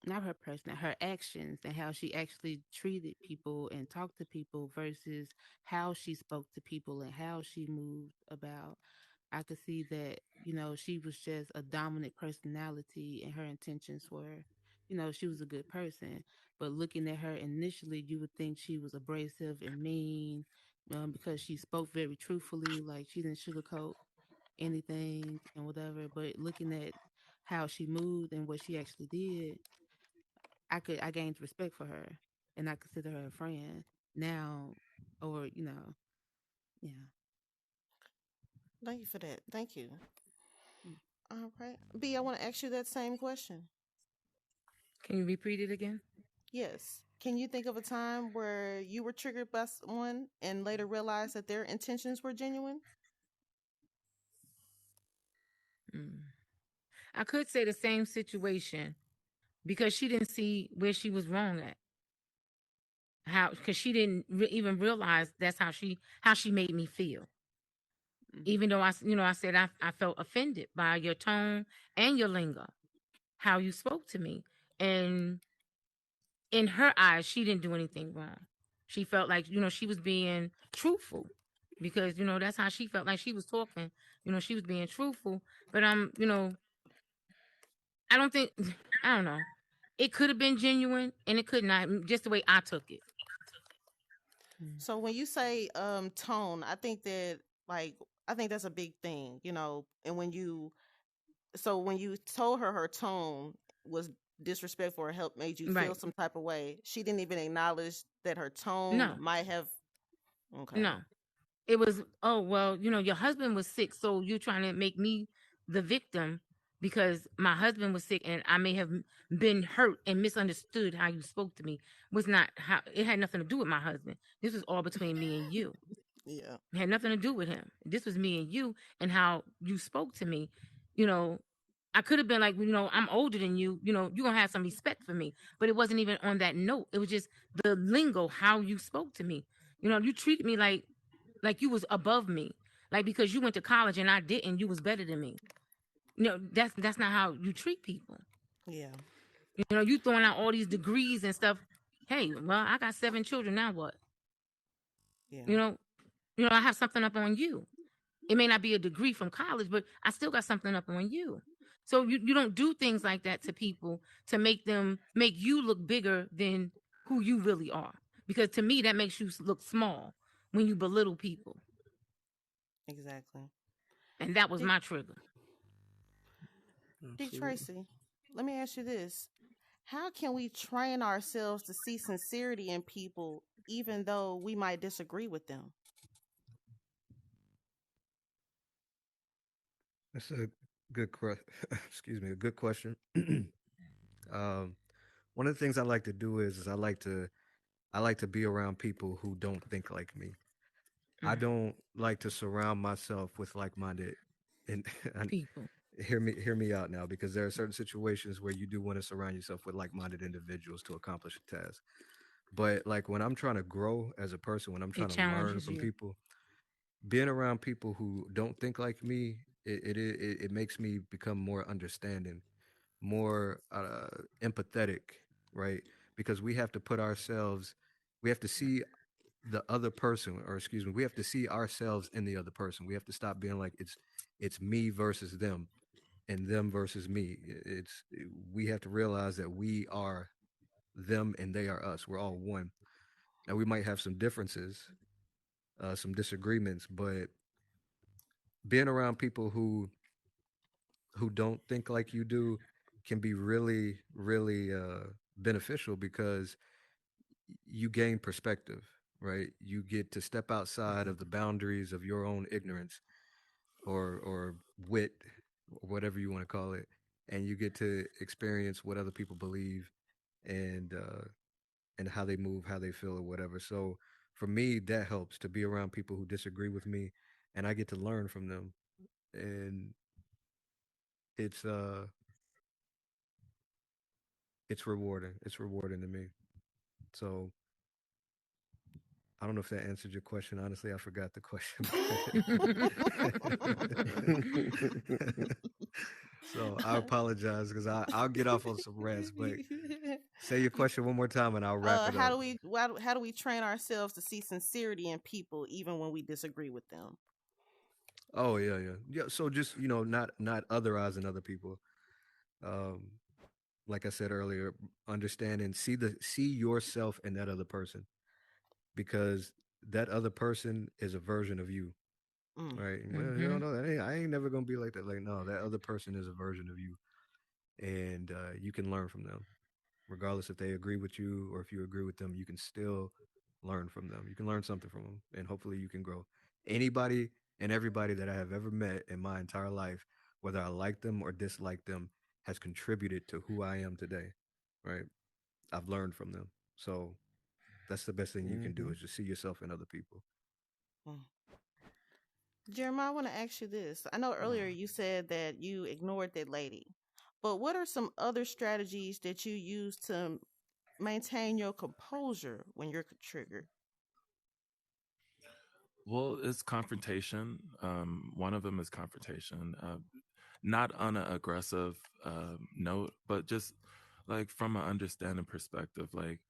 not her person, her actions and how she actually treated people and talked to people versus how she spoke to people and how she moved about. I could see that, she was just a dominant personality and her intentions were, she was a good person. But looking at her initially, you would think she was abrasive and mean because she spoke very truthfully, like she didn't sugarcoat anything and whatever. But looking at how she moved and what she actually did, I gained respect for her, and I consider her a friend now, or yeah. Thank you for that. Thank you. Mm. All right. B, I want to ask you that same question. Can you repeat it again? Yes. Can you think of a time where you were triggered by someone and later realized that their intentions were genuine? Mm. I could say the same situation because she didn't see where she was wrong at. How because she didn't even realize that's how she made me feel. Mm. Even though I said I felt offended by your tone and your lingo, how you spoke to me, and in her eyes, she didn't do anything wrong. She felt like she was being truthful because that's how she felt like she was talking. She was being truthful, but I don't think I don't know. It could have been genuine and it could not. Just the way I took it. Mm. So when you say tone, I think that's a big thing, and when you told her tone was disrespectful or helped made you feel Right? some type of way, she didn't even acknowledge that her tone No, might have. Okay. no. It was, oh, well, your husband was sick, so you're trying to make me the victim because my husband was sick and I may have been hurt and misunderstood how you spoke to me. Was not how it had nothing to do with my husband. This was all between me and you. Yeah. It had nothing to do with him. This was me and you and how you spoke to me. You know, I could have been like, I'm older than you. You're gonna have some respect for me. But it wasn't even on that note. It was just the lingo, how you spoke to me. You treated me like you was above me. Like because you went to college and I didn't, you was better than me. That's not how you treat people. Yeah. You throwing out all these degrees and stuff. Hey, well, I got 7 children. Now what? Yeah. You know, I have something up on you. It may not be a degree from college, but I still got something up on you. So you don't do things like that to people to make you look bigger than who you really are. Because to me, that makes you look small when you belittle people. Exactly. And that was Dick, my trigger. Dick Absolutely. Tracy, let me ask you this. How can we train ourselves to see sincerity in people even though we might disagree with them? That's a excuse me, a good question. um, one of the things I like to do is I like to be around people who don't think like me. I Mm, don't like to surround myself with like-minded and, and people. hear me out now, because there are certain situations where you do want to surround yourself with like-minded individuals to accomplish a task. But like when I'm trying to grow as a person, when I'm It trying to learn challenges from you. people, being around people who don't think like me, it makes me become more understanding, more empathetic, right? Because we have to put ourselves, we have to see the other person, or excuse me, we have to see ourselves in the other person. We have to stop being like it's me versus them and them versus me. It's We have to realize that we are them and they are us. We're all one. Now we might have some differences, some disagreements, but being around people who don't think like you do can be really, really beneficial, because you gain perspective, right? You get to step outside of the boundaries of your own ignorance or wit, or whatever you want to call it, and you get to experience what other people believe, and how they move, how they feel, or whatever. So for me, that helps to be around people who disagree with me, and I get to learn from them, and it's uh it's rewarding. It's rewarding to me. So I don't know if that answered your question. Honestly, I forgot the question. So I apologize, because I'll get off on some rest. But say your question one more time and I'll wrap it up. How do we train ourselves to see sincerity in people even when we disagree with them? Oh yeah, yeah, yeah. So just not otherizing other people. Um, like I said earlier, understanding, see yourself in that other person, because that other person is a version of you. Mm. Right. Well, you Mm-hmm. don't know that. I ain't never gonna be like that. Like, no, that other person is a version of you, and you can learn from them, regardless if they agree with you or if you agree with them. You can still learn from them. You can learn something from them, and hopefully, you can grow. Anybody and everybody that I have ever met in my entire life, whether I like them or dislike them, has contributed to who I am today. Right. I've learned from them, so that's the best thing you can do, Hmm. is just see yourself in other people. Mm. Jeremiah, I want to ask you this. I know earlier you said that you ignored that lady, but what are some other strategies that you use to maintain your composure when you're triggered? Well, it's confrontation. One of them is confrontation, not on an aggressive note, but just like from an understanding perspective. Like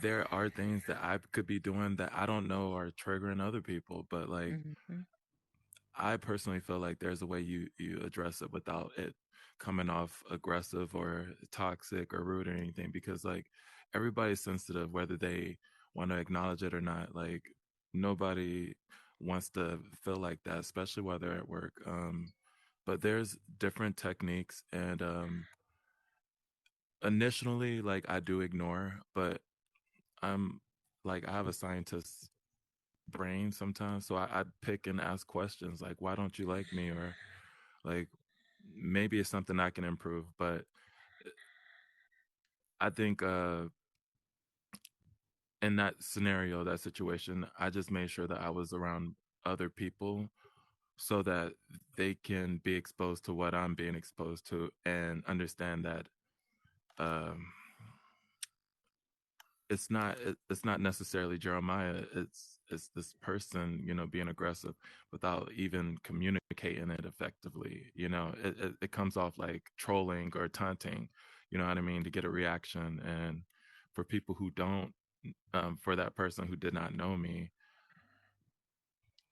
there are things that I could be doing that I don't know are triggering other people, but like Mm-hmm. I personally feel like there's a way you address it without it coming off aggressive or toxic or rude or anything, because like everybody's sensitive whether they want to acknowledge it or not. Like nobody wants to feel like that, especially while they're at work. But there's different techniques, and initially like I do ignore, but I'm like I have a scientist brain sometimes, so I pick and ask questions like, why don't you like me? Or like maybe it's something I can improve. But I think in that scenario, that situation, I just made sure that I was around other people so that they can be exposed to what I'm being exposed to and understand that um it's not necessarily Jeremiah. It's this person, being aggressive without even communicating it effectively. It comes off like trolling or taunting. You know what I mean? To get a reaction, and for people who don't, for that person who did not know me,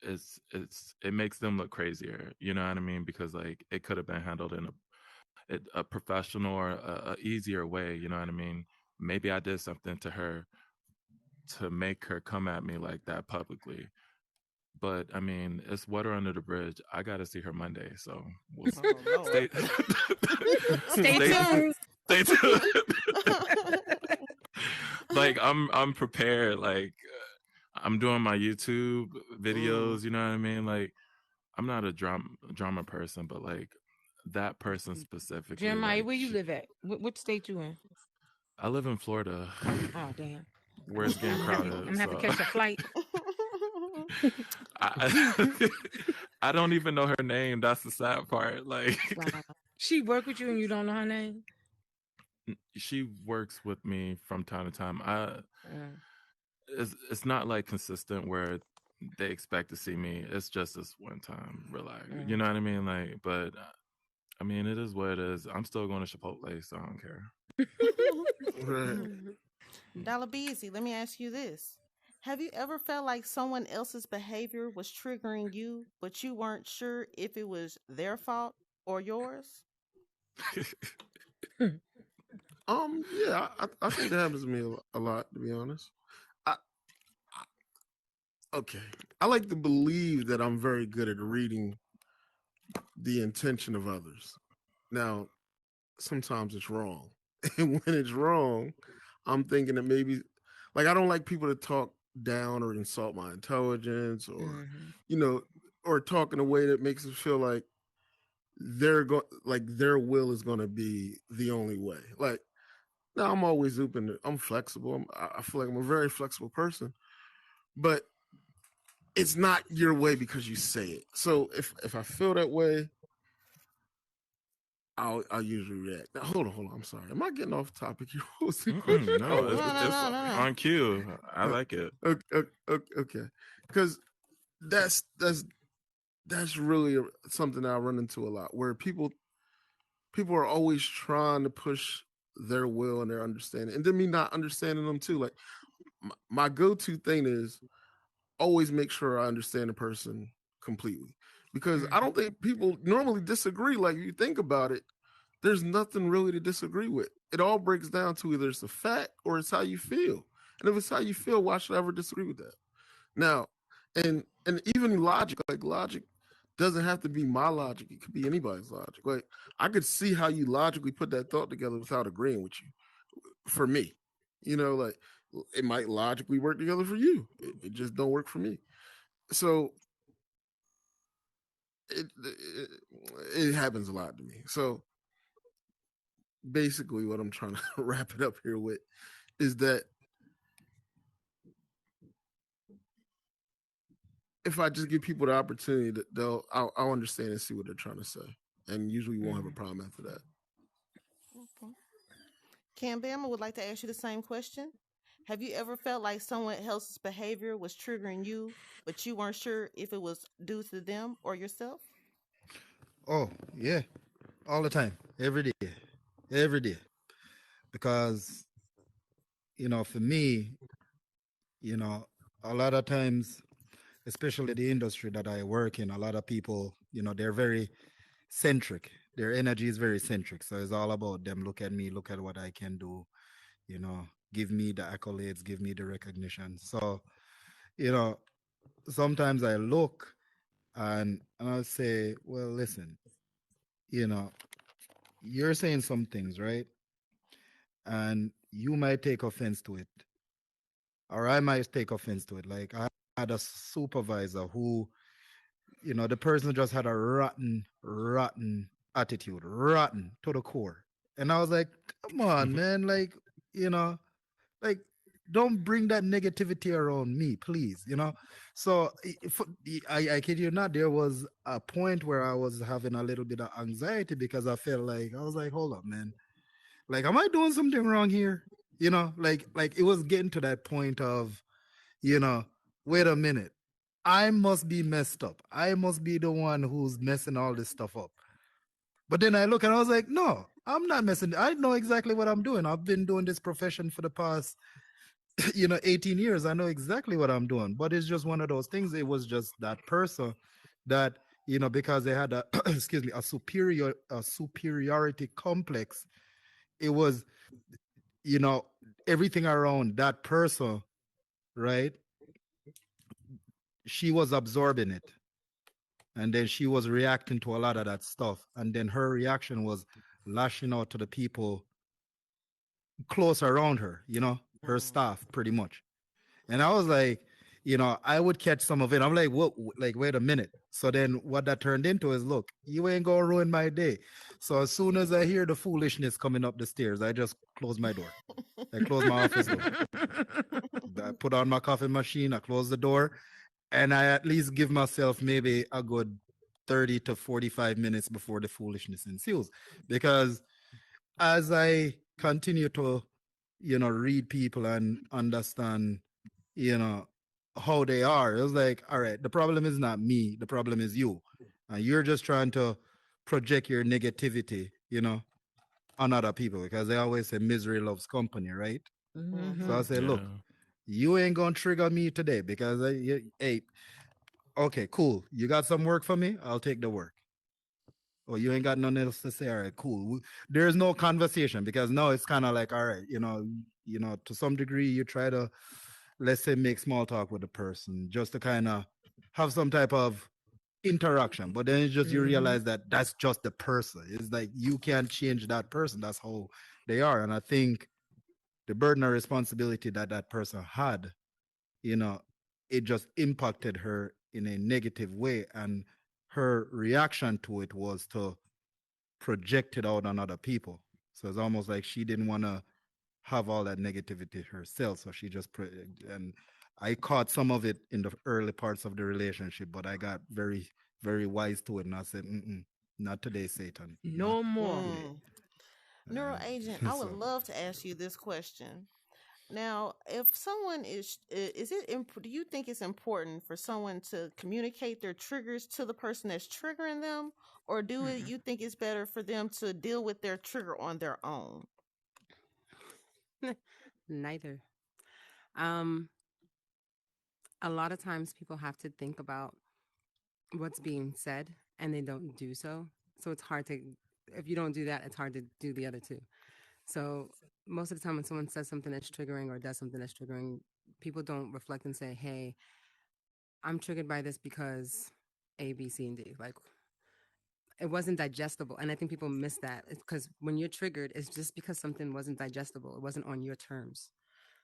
it makes them look crazier. You know what I mean? Because like it could have been handled in a professional or a easier way. You know what I mean? Maybe I did something to her to make her come at me like that publicly. But I mean, it's water under the bridge. I got to see her Monday, so we'll Oh stay Lord. Stay stay tuned. stay tuned. Like I'm prepared. Like I'm doing my YouTube videos. You know what I mean? Like I'm not a drama person, but like that person specifically. Jeremiah, Like where you live at? Which state you in? I live in Florida, Oh damn. where it's getting I'm crowded. gonna have to So catch a flight. I, I don't even know her name. That's the sad part. Like Wow. She work with you and you don't know her name? she works with me from time to time. Mm. It's not like consistent where they expect to see me. It's just this one time. Relax. You know what I mean? Like, but I mean, it is what it is. I'm still going to Chipotle, so I don't care. Right. Dollar Beezy, let me ask you this. Have you ever felt like someone else's behavior was triggering you, but you weren't sure if it was their fault or yours? Yeah, I think that happens to me a lot, to be honest. Okay. I like to believe that I'm very good at reading the intention of others. Now, sometimes it's wrong. And when it's wrong, I'm thinking that maybe, like, I don't like people to talk down or insult my intelligence or, or talk in a way that makes it feel like like their will is going to be the only way. Like, now I'm always open. I'm flexible. I feel like I'm a very flexible person, but it's not your way because you say it. So if I feel that way, I'll usually react. Now, hold on. I'm sorry. Am I getting off topic here? No, it's on cue. I like it. Okay. Because that's really something I run into a lot, where people are always trying to push their will and their understanding, and then me not understanding them too. Like my go-to thing is always make sure I understand the person completely, because I don't think people normally disagree. Like, if you think about it, there's nothing really to disagree with. It all breaks down to either it's a fact or it's how you feel. And if it's how you feel, why should I ever disagree with that? Now, and even logic, like logic doesn't have to be my logic. It could be anybody's logic. Like, I could see how you logically put that thought together without agreeing with you. For me, like, it might logically work together for you. It just don't work for me. So it happens a lot to me. So basically what I'm trying to wrap it up here with is that if I just give people the opportunity, that I'll understand and see what they're trying to say, and usually won't have a problem after that. Okay. Cam Bama would like to ask you the same question. Have you ever felt like someone else's behavior was triggering you, but you weren't sure if it was due to them or yourself? Oh, yeah. All the time. Every day. Every day. Because, for me, a lot of times, especially the industry that I work in, a lot of people, they're very centric. Their energy is very centric. So it's all about them. Look at me, look at what I can do, give me the accolades, give me the recognition. So, sometimes I look and I'll say, well, listen, you're saying some things, right? And you might take offense to it, or I might take offense to it. Like, I had a supervisor who, the person just had a rotten attitude, rotten to the core. And I was like, come on, man. Like, like, don't bring that negativity around me, please. So I kid you not, there was a point where I was having a little bit of anxiety because I felt like, I was like, hold up, man. Like, am I doing something wrong here? Like it was getting to that point of, wait a minute. I must be messed up. I must be the one who's messing all this stuff up. But then I look and I was like, no, I'm not messing. I know exactly what I'm doing. I've been doing this profession for the past you know, 18 years, I know exactly what I'm doing. But it's just one of those things. It was just that person that, you know, because they had a excuse me, a superiority complex. It was, you know, everything around that person, right? She was absorbing it. And then she was reacting to a lot of that stuff. And then her reaction was lashing out to the people close around her, you know, her Mm. staff pretty much. And I was like, you know, I would catch some of it. I'm like, what? Like, wait a minute. So then what that turned into is, look, you ain't going to ruin my day. So as soon as I hear the foolishness coming up the stairs, I just close my door. I close my office door. I put on my coffee machine. I close the door. And I at least give myself maybe a good 30 to 45 minutes before the foolishness ensues. Because as I continue to, you know, read people and understand, you know, how they are, it was like, all right, the problem is not me, the problem is you. And you're just trying to project your negativity, you know, on other people because they always say misery loves company, right? So I Mm-hmm. say, Yeah. look, you ain't gonna trigger me today because hey, okay, cool. You got some work for me? I'll take the work. Oh, you ain't got nothing else to say. All right, cool. There's no conversation because now it's kind of like, all right, you know, to some degree, you try to, let's say, make small talk with the person just to kind of have some type of interaction. But then it's just you Mm-hmm. realize that that's just the person. It's like you can't change that person. That's how they are. And I think the burden of responsibility that that person had, you know, it just impacted her in a negative way. And her reaction to it was to project it out on other people. So it's almost like she didn't want to have all that negativity herself. So she just, and I caught some of it in the early parts of the relationship, but I got very, very wise to it. And I said, mm-mm, not today, Satan, not No more. today. Mm. Neural agent, I would So love to ask you this question. Now, if someone is it do you think it's important for someone to communicate their triggers to the person that's triggering them, or do it you think it's better for them to deal with their trigger on their own? Neither. Um, a lot of times people have to think about what's being said and they don't do so. So it's hard to, if you don't do that, it's hard to do the other two. So most of the time when someone says something that's triggering or does something that's triggering, people don't reflect and say, hey, I'm triggered by this because A, B, C, and D. Like it wasn't digestible. And I think people miss that because when you're triggered, it's just because something wasn't digestible. It wasn't on your terms.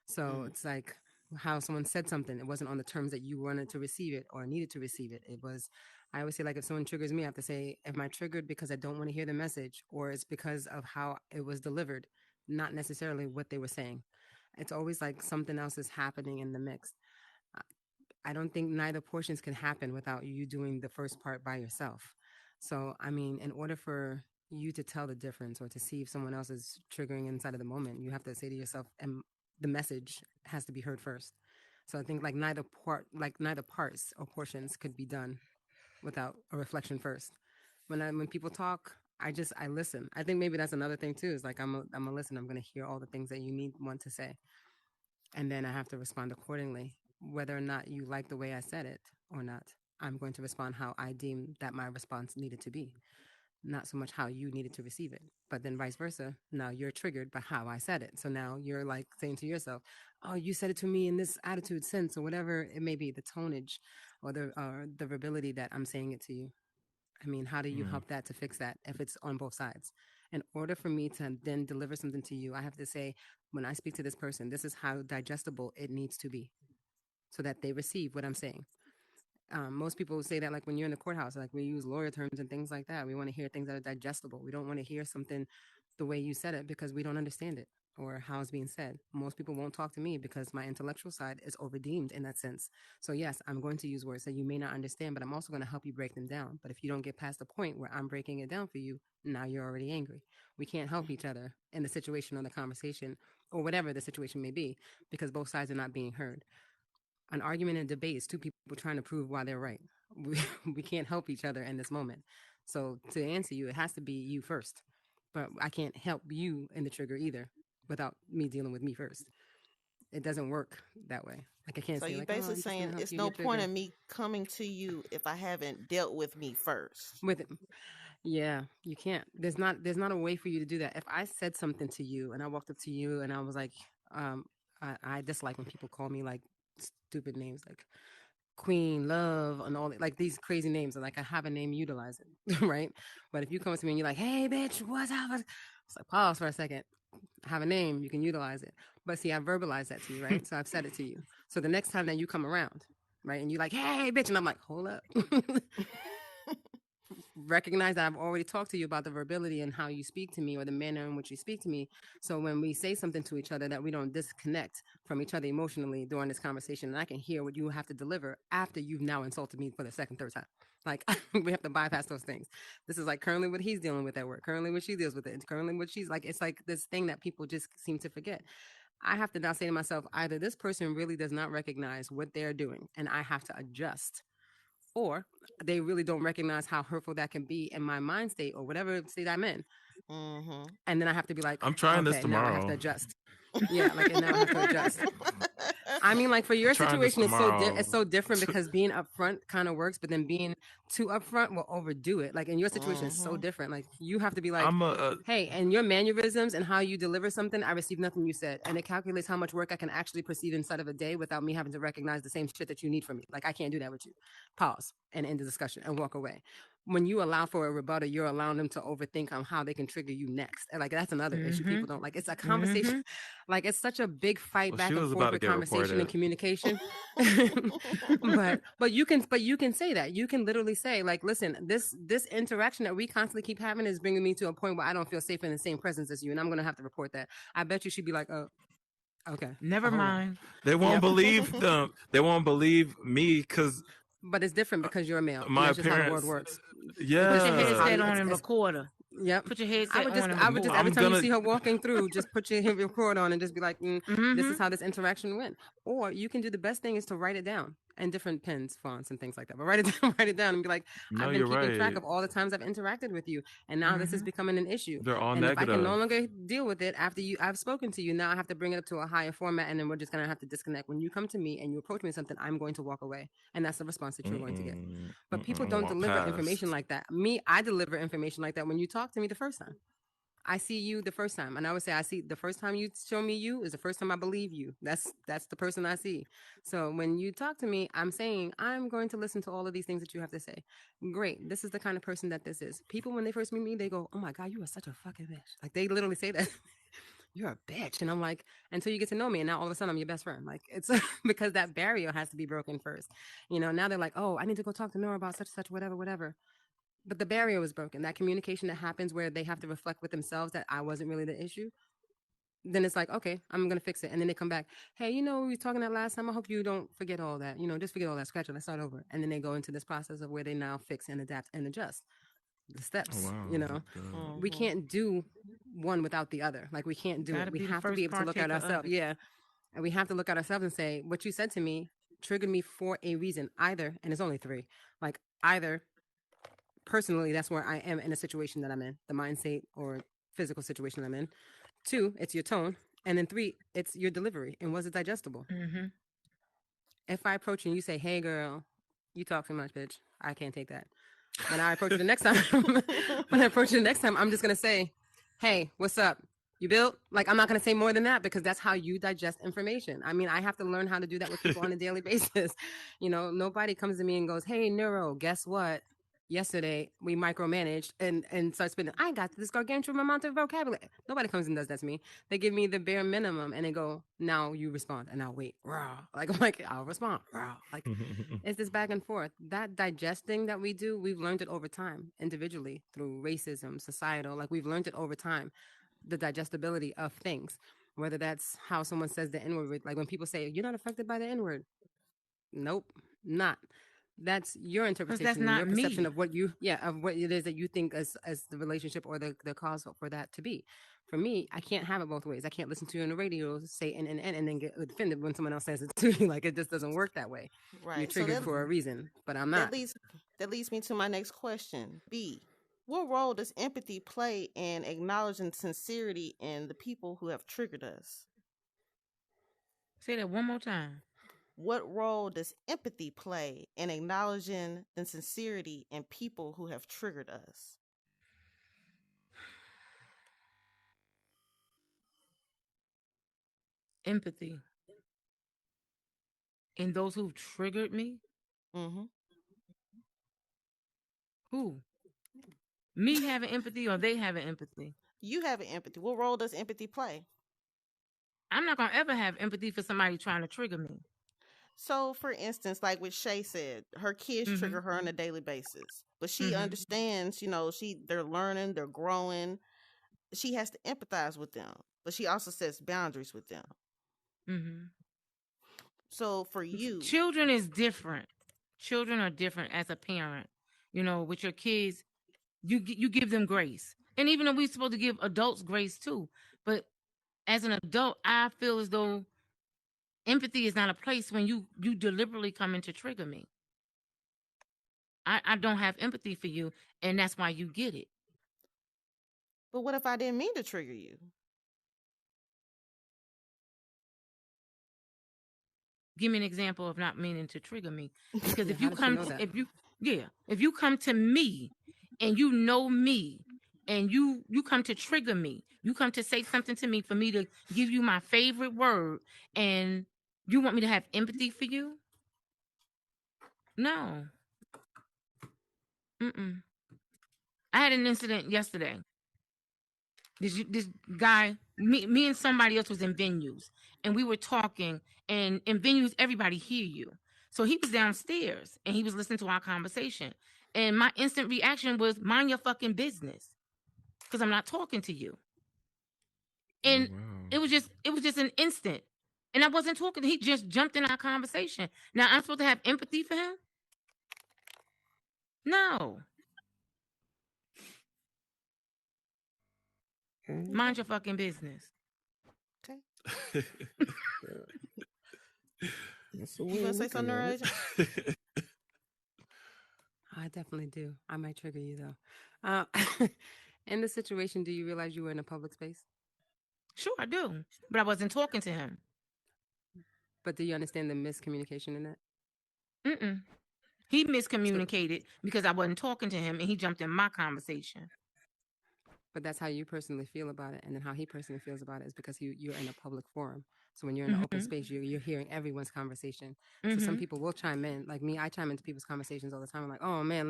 So Mm. it's like how someone said something, it wasn't on the terms that you wanted to receive it or needed to receive it. It was, I always say, like, if someone triggers me, I have to say, am I triggered because I don't want to hear the message or it's because of how it was delivered, not necessarily what they were saying. It's always like something else is happening in the mix. I don't think neither portions can happen without you doing the first part by yourself. So, I mean, in order for you to tell the difference or to see if someone else is triggering inside of the moment, you have to say to yourself, and the message has to be heard first. So I think like neither parts or portions could be done without a reflection first. When people talk, I listen. I think maybe that's another thing too. Is like I'm a listen. I'm gonna hear all the things that you need want to say, and then I have to respond accordingly. Whether or not you like the way I said it or not, I'm going to respond how I deem that my response needed to be, not so much how you needed to receive it. But then vice versa. Now you're triggered by how I said it. So now you're like saying to yourself, "Oh, you said it to me in this attitude, sense, or whatever it may be, the tonage or the verbability that I'm saying it to you." I mean, how do you Mm. help that to fix that if it's on both sides? In order for me to then deliver something to you, I have to say, when I speak to this person, this is how digestible it needs to be so that they receive what I'm saying. Most people say that, like, when you're in the courthouse, like, we use lawyer terms and things like that. We want to hear things that are digestible. We don't want to hear something the way you said it because we don't understand it or how it's being said. Most people won't talk to me because my intellectual side is overdeemed in that sense. So yes, I'm going to use words that you may not understand, but I'm also going to help you break them down. But if you don't get past the point where I'm breaking it down for you, now you're already angry. We can't help each other in the situation or the conversation or whatever the situation may be because both sides are not being heard. An argument and debate is two people trying to prove why they're right. We, we can't help each other in this moment. So to answer you, it has to be you first. But I can't help you in the trigger either without me dealing with me first. it doesn't work that way. Like I can't So say you like, oh, basically I'm just gonna saying help it's you no get point triggered in me coming to you if I haven't dealt with me first. with it. Yeah, you can't. There's not a way for you to do that. If I said something to you and I walked up to you and I was like, um, I dislike when people call me like stupid names like Queen, Love, and all like these crazy names. And like I have a name, utilize it, right? But if you come to me and you're like, "Hey, bitch, what's up?" It's like pause for a second. I have a name, you can utilize it. But see, I verbalized that to you, right? So I've said it to you. So the next time that you come around, right, and you're like, "Hey, bitch," and I'm like, "Hold up." Recognize that I've already talked to you about the verbality and how you speak to me or the manner in which you speak to me. So when we say something to each other, that we don't disconnect from each other emotionally during this conversation, and I can hear what you have to deliver after you've now insulted me for the second, third time. Like we have to bypass those things. This is like currently what he's dealing with at work, currently what she deals with it, and currently what she's like. It's like this thing that people just seem to forget. I have to now say to myself, either this person really does not recognize what they're doing, and I have to adjust, or they really don't recognize how hurtful that can be in my mind state or whatever state I'm in. Mm-hmm. And then I have to be like, I'm trying this okay, now I have to tomorrow. adjust. Yeah, like, and now I have to adjust. I mean, like for your Trying this situation, it's so tomorrow. it's so different because being upfront kind of works, but then being too upfront will overdo it. Like in your situation, it's so Mm-hmm. different. Like you have to be like, I'm a hey, and your mannerisms and how you deliver something, I received nothing you said, and it calculates how much work I can actually proceed inside of a day without me having to recognize the same shit that you need from me. Like I can't do that with you. Pause and end the discussion and walk away. When you allow for a rebuttal, you're allowing them to overthink on how they can trigger you next. And like that's another issue. Mm-hmm. People don't like. It's a conversation. Like it's such a big fight well, she back and was forth about to with get conversation and reported. communication. but you can say that. You can literally say like, listen, this interaction that we constantly keep having is bringing me to a point where I don't feel safe in the same presence as you, and I'm gonna have to report that. I bet you she'd be like, oh, okay, Never hold on. mind. They won't Yep. believe them. They won't believe me because But it's different because you're a male, and my that's just how the world appearance. works. It Put just your it's Yeah, how headset on and it's recorder. yep. Put your headset on and I would just record. every I'm time you gonna. see her walking through, just put your record on and just be like, this Mm-hmm. is how this interaction went. Or you can do the best thing is to write it down in different pens, fonts, and things like that. But write it down, write it down, and be like, No, I've been you're keeping track right. of all the times I've interacted with you, and now this is Mm-hmm. becoming an issue. They're all And if I can no negative. longer deal with it after I've spoken to you, now I have to bring it up to a higher format, and then we're just gonna have to disconnect. When you come to me and you approach me with something, I'm going to walk away, and that's the response that you're going to get. But people I don't want deliver information past. like that. I deliver information like that when you talk to me the first time. I see you the first time, and I would say I see the first time you show me you is the first time I believe you. That's the person I see. So when you talk to me, I'm saying I'm going to listen to all of these things that you have to say. Great, this is the kind of person that this is. People when they first meet me, they go, "Oh my god, you are such a fucking bitch!" Like they literally say that. You're a bitch, and I'm like, until you get to know me, and now all of a sudden I'm your best friend. Like it's because that barrier has to be broken first. Now they're like, "Oh, I need to go talk to Nora about such such whatever whatever." But the barrier was broken. That communication that happens where they have to reflect with themselves that I wasn't really the issue. Then it's like, okay, I'm gonna fix it. And then they come back, hey, we were talking that last time. I hope you don't forget all that. Just forget all that, scratch it, let's start over. And then they go into this process of where they now fix and adapt and adjust the Oh steps. wow, that's good. We Mm-hmm. can't do one without the other. Like we can't do Gotta it. We be the have to be first able to look at partaker of ourselves. it. Yeah. And we have to look at ourselves and say, what you said to me triggered me for a reason. Either, and it's only three, like either personally, that's where I am in a situation that I'm in, the mind state or physical situation I'm in. Two, it's your tone. And then three, it's your delivery. And was it digestible? Mm-hmm. If I approach you and you say, hey, girl, you talk too much, bitch. I can't take that. When I approach you the next time, I'm just going to say, hey, what's up? You built? Like, I'm not going to say more than that because that's how you digest information. I mean, I have to learn how to do that with people on a daily basis. Nobody comes to me and goes, hey, Neuro, guess what? Yesterday, we micromanaged and start spending. I got this gargantuan amount of vocabulary. Nobody comes and does that to me. They give me the bare minimum and they go, now you respond. And I'll wait. Rah. Like, I'm like, I'll respond. Rah. Like, it's this back and forth. That digesting that we do, we've learned it over time, individually, through racism, societal. Like, we've learned it over time, the digestibility of things. Whether that's how someone says the N word, like when people say, you're not affected by the N word. Nope, not. That's your Because that's interpretation and your not perception me. of what it is that you think as the relationship or the cause for that to be. For me, I can't have it both ways. I can't listen to you on the radio say and then get offended when someone else says it to you. Like it just doesn't work that way. You're Right. So triggered for a reason, but I'm that not. leads that leads me to my next question. B. What role does empathy play in acknowledging sincerity in the people who have triggered us? Say that one more time. What role does empathy play in acknowledging the sincerity in people who have triggered us? Empathy in those who've triggered me. Mm-hmm. Who? Me having empathy or they having empathy? You have empathy. What role does empathy play? I'm not gonna ever have empathy for somebody trying to trigger me. So, for instance, like what Shay said, her kids Mhm. trigger her on a daily basis, but she Mhm. understands. They're learning, they're growing. She has to empathize with them, but she also sets boundaries with them. Mhm. So, for you, Children is different. Children are different as a parent. With your kids, you give them grace, and even though we're supposed to give adults grace too, but as an adult, I feel as though empathy is not a place when you deliberately come in to trigger me. I don't have empathy for you, and that's why you get it. but what if I didn't mean to trigger you? Give me an example of not meaning to trigger me, because Yeah, if how you does she come know to, that? if you come to me and you know me and you come to trigger me, you come to say something to me for me to give you my favorite word, and you want me to have empathy for you? No. Mm-mm. I had an incident yesterday. This guy, me and somebody else was in venues, and we were talking, and in venues everybody hear you. So he was downstairs and he was listening to our conversation, and my instant reaction was, mind your fucking business, because I'm not talking to you. Oh, And wow. it was just an instant, and I wasn't talking. He just jumped in our conversation. Now I'm supposed to have empathy for him? No. Mind your fucking business. Okay. That's a You gonna win. say Looking something, at Neuro it. Agent? I definitely do. I might trigger you though. In the situation, do you realize you were in a public space? Sure, I do, but I wasn't talking to him. But do you understand the miscommunication in that? Mm-mm. He So, miscommunicated because I wasn't talking to him, and he jumped in my conversation. but that's how you personally feel about it, and then how he personally feels about it is because you're in a public forum. So when you're in an open Mm-hmm. space, you're hearing everyone's conversation. So some Mm-hmm. people will chime in. Like me, I chime into people's conversations all the time. I'm like, oh man,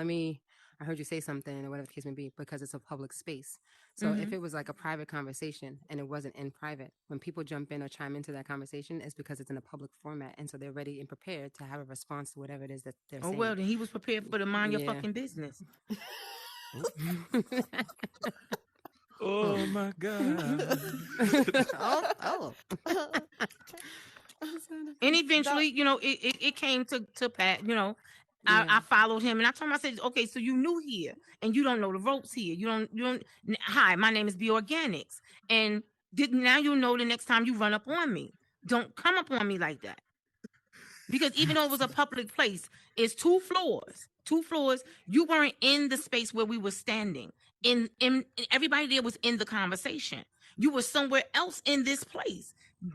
I heard you say something or whatever the case may be, because it's a public space. So Mm-hmm. if it was like a private conversation and it wasn't in private, when people jump in or chime into that conversation, it's because it's in a public format, and so they're ready and prepared to have a response to whatever it is that they're Oh saying. well, then he was prepared for the mind your Yeah. fucking business. Oh my God. oh. And eventually, it came to Pat. I Yeah. followed him, and I told him, I said, okay, so you new here and you don't know the ropes here. Hi, my name is Be Organics, and now you know the next time you run up on me, don't come up on me like that. Because even though it was a public place, it's two floors. Two floors. You weren't in the space where we were standing. In everybody there was in the conversation. You were somewhere else in this place,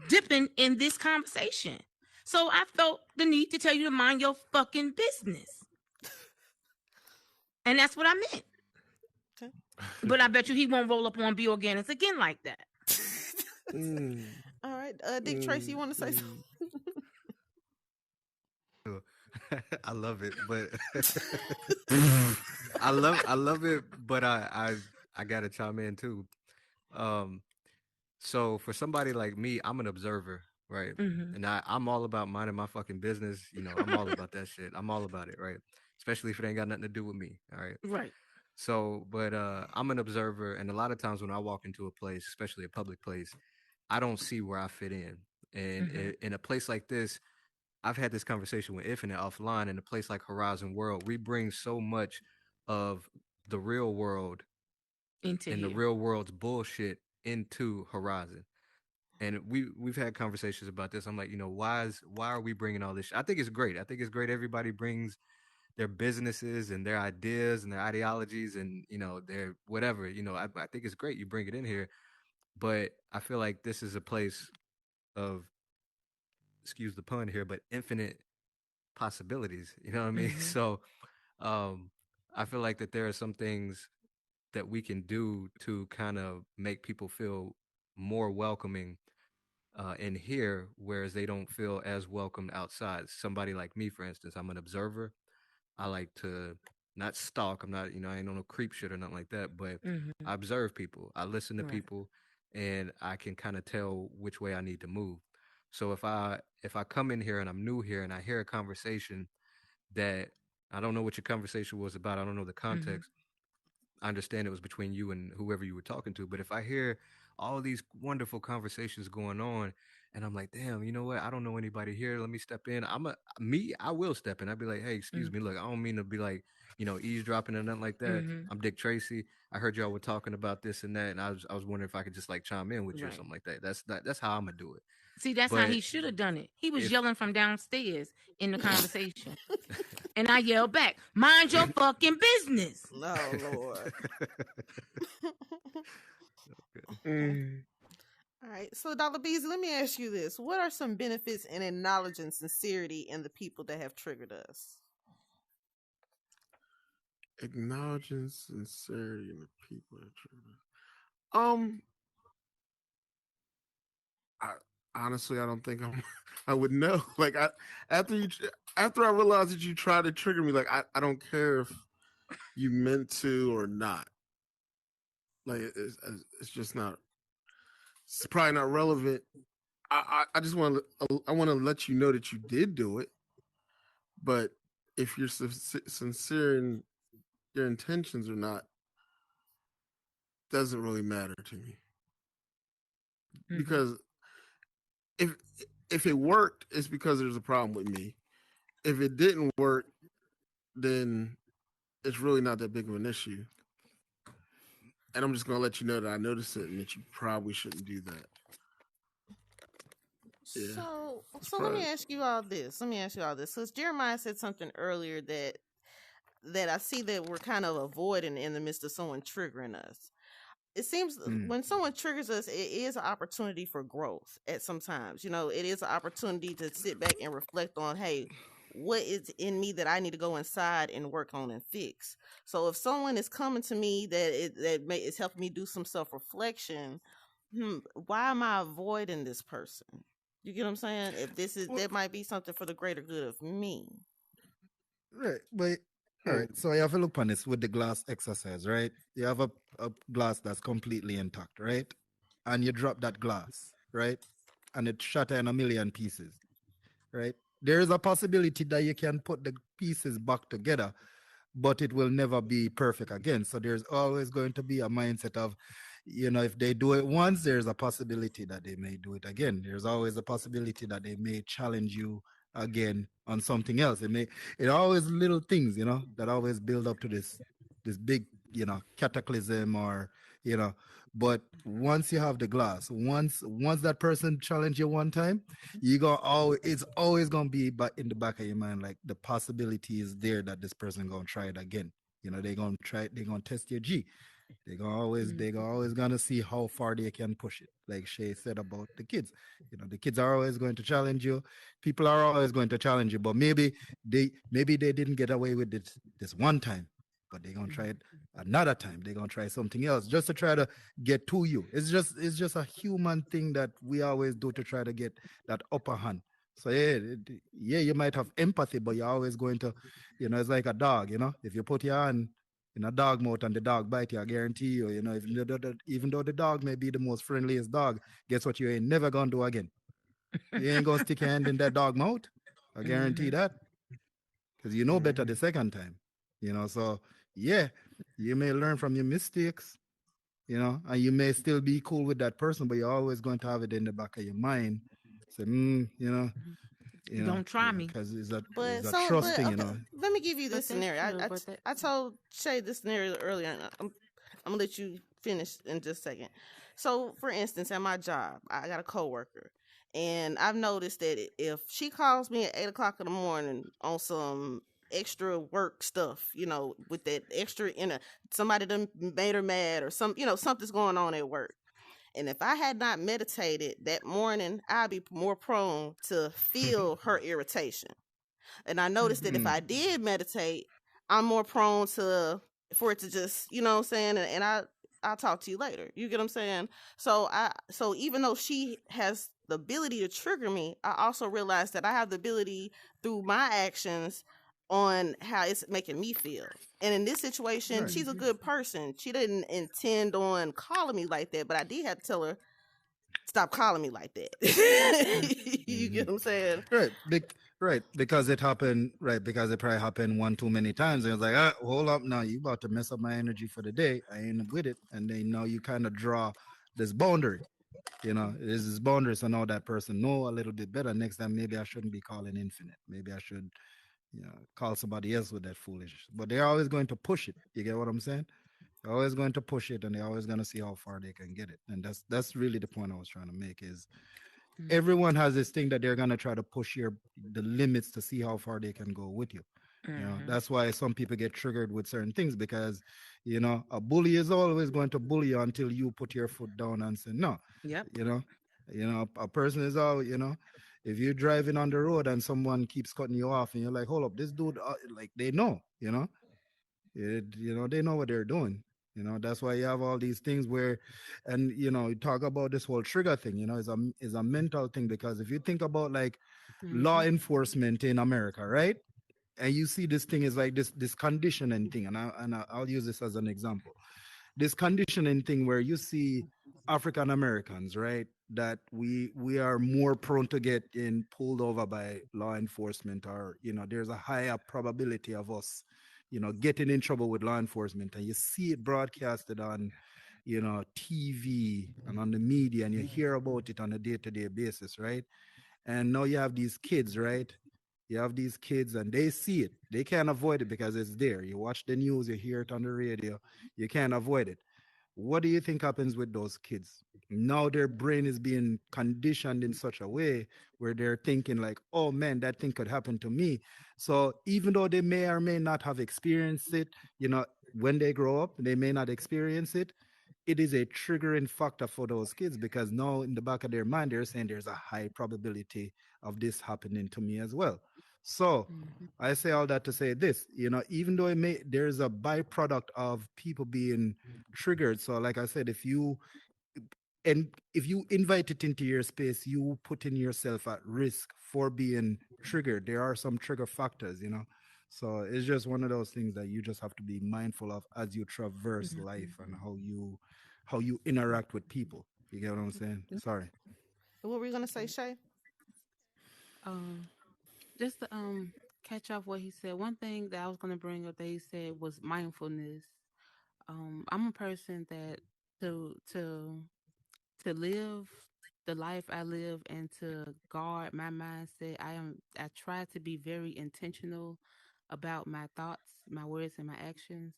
dipping in this conversation. So I felt the need to tell you to mind your fucking business. And that's what I meant. Okay. But I bet you he won't roll up on Be Organics again like that. All right, Dick Tracy, you want to say something? I love it, but I love it, but I gotta chime in too. So for somebody like me, I'm an observer, right? Mm-hmm. And I'm all about minding my fucking business. I'm all about that shit. I'm all about it, right? Especially if it ain't got nothing to do with me. All right. Right. So, but I'm an observer, and a lot of times when I walk into a place, especially a public place, I don't see where I fit in. And Mm-hmm. in a place like this, I've had this conversation with Infinite offline. In a place like Horizon World, we bring so much of the real world Into and the here. real world's bullshit into Horizon. And we've had conversations about this. I'm like, why are we bringing all this? I think it's great. I think it's great. Everybody brings their businesses and their ideas and their ideologies and their whatever. I think it's great you bring it in here, but I feel like this is a place of excuse the pun here, but infinite possibilities. You know what I mean? Mhm. So um, I feel like that there are some things that we can do to kind of make people feel more welcoming in here, whereas they don't feel as welcomed outside. Somebody like me, for instance, I'm an observer. I like to not stalk. I'm not, I ain't on no creep shit or nothing like that, but Mhm. I observe people. I listen to Right. people, and I can kind of tell which way I need to move. So if I come in here and I'm new here and I hear a conversation that I don't know what your conversation was about, I don't know the Mhm. context. I understand it was between you and whoever you were talking to, but if I hear all these wonderful conversations going on and I'm like, damn, you know what? I don't know anybody here. Let me step in. I will step in. I'd be like, hey, excuse Mhm. me. Look, I don't mean to be like, eavesdropping or nothing like that. Mhm. I'm Dick Tracy. I heard y'all were talking about this and that, and I was wondering if I could just like chime in with you or Right. something like that. That's how I'm gonna do it. See, that's how But he should have done it. He was if yelling from downstairs in the conversation. And I yelled back, mind your fucking business. Oh Lord. Mm. All right. So Dollar Bees, let me ask you this. What are some benefits in acknowledging sincerity in the people that have triggered us? Acknowledging sincerity in the people that trigger. Um, I honestly I don't think I'm. I would know. Like after you after I realized that you tried to trigger me, like I don't care if you meant to or not. Like it's just not. It's probably not relevant. I just want to I want to let you know that you did do it, but if you're sincere in your intentions or not doesn't really matter to me Mhm. because if if it worked, it's because there's a problem with me. If it didn't work, then it's really not that big of an issue. And I'm just gonna let you know that I noticed it and that you probably shouldn't do that. Yeah, So it's let me probably. ask you all this. Let me ask you all this. Because Jeremiah said something earlier that I see that we're kind of avoiding in the midst of someone triggering us. It seems Mm. when someone triggers us, it is an opportunity for growth at some times. It is an opportunity to sit back and reflect on, hey, what is in me that I need to go inside and work on and fix. So if someone is coming to me is helping me do some self reflection, why am I avoiding this person? You get what I'm saying? If Well, that might be something for the greater good of me. right, but all Hmm. right. So you have to look on this with the glass exercise, right? You have a glass that's completely intact, right? And you drop that glass, right? And it shatter in a million pieces, right? There is a possibility that you can put the pieces back together, but it will never be perfect again. So there's always going to be a mindset of, if they do it once, there's a possibility that they may do it again. There's always a possibility that they may challenge you again on something else. It always little things, that always build up to this big, cataclysm or, you know, but once you have the glass, once that person challenge you one time, you go always it's always gonna be but in the back of your mind, like the possibility is there that this person gonna try it again. They're gonna test your G. They're always gonna see how far they can push it. Like Shay said about the kids. The kids are always going to challenge you. People are always going to challenge you, but maybe they didn't get away with it this one time, but they're gonna try it another time. They're gonna try something else just to try to get to you. It's just a human thing that we always do to try to get that upper hand. So yeah, you might have empathy, but you're always going to, it's like a dog. If you put your hand in a dog mouth and the dog bite you, I guarantee you, even though the dog may be the most friendliest dog, guess what? You ain't never gonna do again. You ain't gonna stick your hand in that dog mouth. I guarantee Mhm. that, because you know better the second time. So yeah, you may learn from your mistakes, and you may still be cool with that person, but you're always going to have it in the back of your mind. Say, Don't try me. because it's But a so, trust but thing, okay, let me give you But this that's scenario. true. But that I told Shay this scenario earlier. And I'm gonna let you finish in just a second. So, for instance, at my job, I got a coworker, and I've noticed that if she calls me at 8 o'clock in the morning on some extra work stuff, with that extra somebody done made her mad or something's going on at work, And if I had not meditated that morning, I'd be more prone to feel her irritation. And I noticed that if I did meditate, I'm more prone to for it to just, you know what I'm saying? And I'll talk to you later. You get what I'm saying? So even though she has the ability to trigger me, I also realize that I have the ability through my actions on how it's making me feel. And in this situation, Right. she's a good person. She didn't intend on calling me like that, but I did have to tell her, stop calling me like that. You Mm-hmm. get what I'm saying? Right. Right. Because it happened. Right. Because it probably happened one too many times. And it's like, ah, hold up now. You about to mess up my energy for the day. I ain't with it. And then now you kind of draw this boundary. It is this boundary. So now that person know a little bit better. Next time, maybe I shouldn't be calling infinite. Maybe I should, call somebody else with that foolish. But they're always going to push it. You get what I'm saying? They're always going to push it, and they're always going to see how far they can get it. And that's really the point I was trying to make is everyone has this thing that they're gonna try to push the limits to see how far they can go with you. That's why some people get triggered with certain things because a bully is always going to bully you until you put your foot down and say no. Yep. You know, a person is all if you're driving on the road and someone keeps cutting you off and you're like, hold up, this dude, like they know, they know what they're doing. That's why you have all these things where, and you talk about this whole trigger thing. Is a mental thing because if you think about like law enforcement in America, right? And you see this thing is like this conditioning thing, I'll use this as an example. This conditioning thing where you see African Americans, right? That we are more prone to get in pulled over by law enforcement, or there's a higher probability of us, getting in trouble with law enforcement, and you see it broadcasted on, TV and on the media, and you hear about it on a day-to-day basis, right? And now you have these kids, right? You have these kids and they see it. They can't avoid it because it's there. You watch the news, you hear it on the radio, you can't avoid it. What do you think happens with those kids? Now their brain is being conditioned in such a way where they're thinking like, oh man, that thing could happen to me. So even though they may or may not have experienced it, when they grow up, they may not experience it. It is a triggering factor for those kids because now in the back of their mind, they're saying there's a high probability of this happening to me as well. So I say all that to say this, even though there's a byproduct of people being triggered. So like I said, if you invite it into your space, you putting yourself at risk for being triggered. There are some trigger factors. So it's just one of those things that you just have to be mindful of as you traverse life and how you interact with people. You get what I'm saying? Sorry. What were you gonna say, Shay? Um, just to catch off what he said. One thing that I was gonna bring up that he said was mindfulness. I'm a person that to live the life I live and to guard my mindset, I try to be very intentional about my thoughts, my words, and my actions.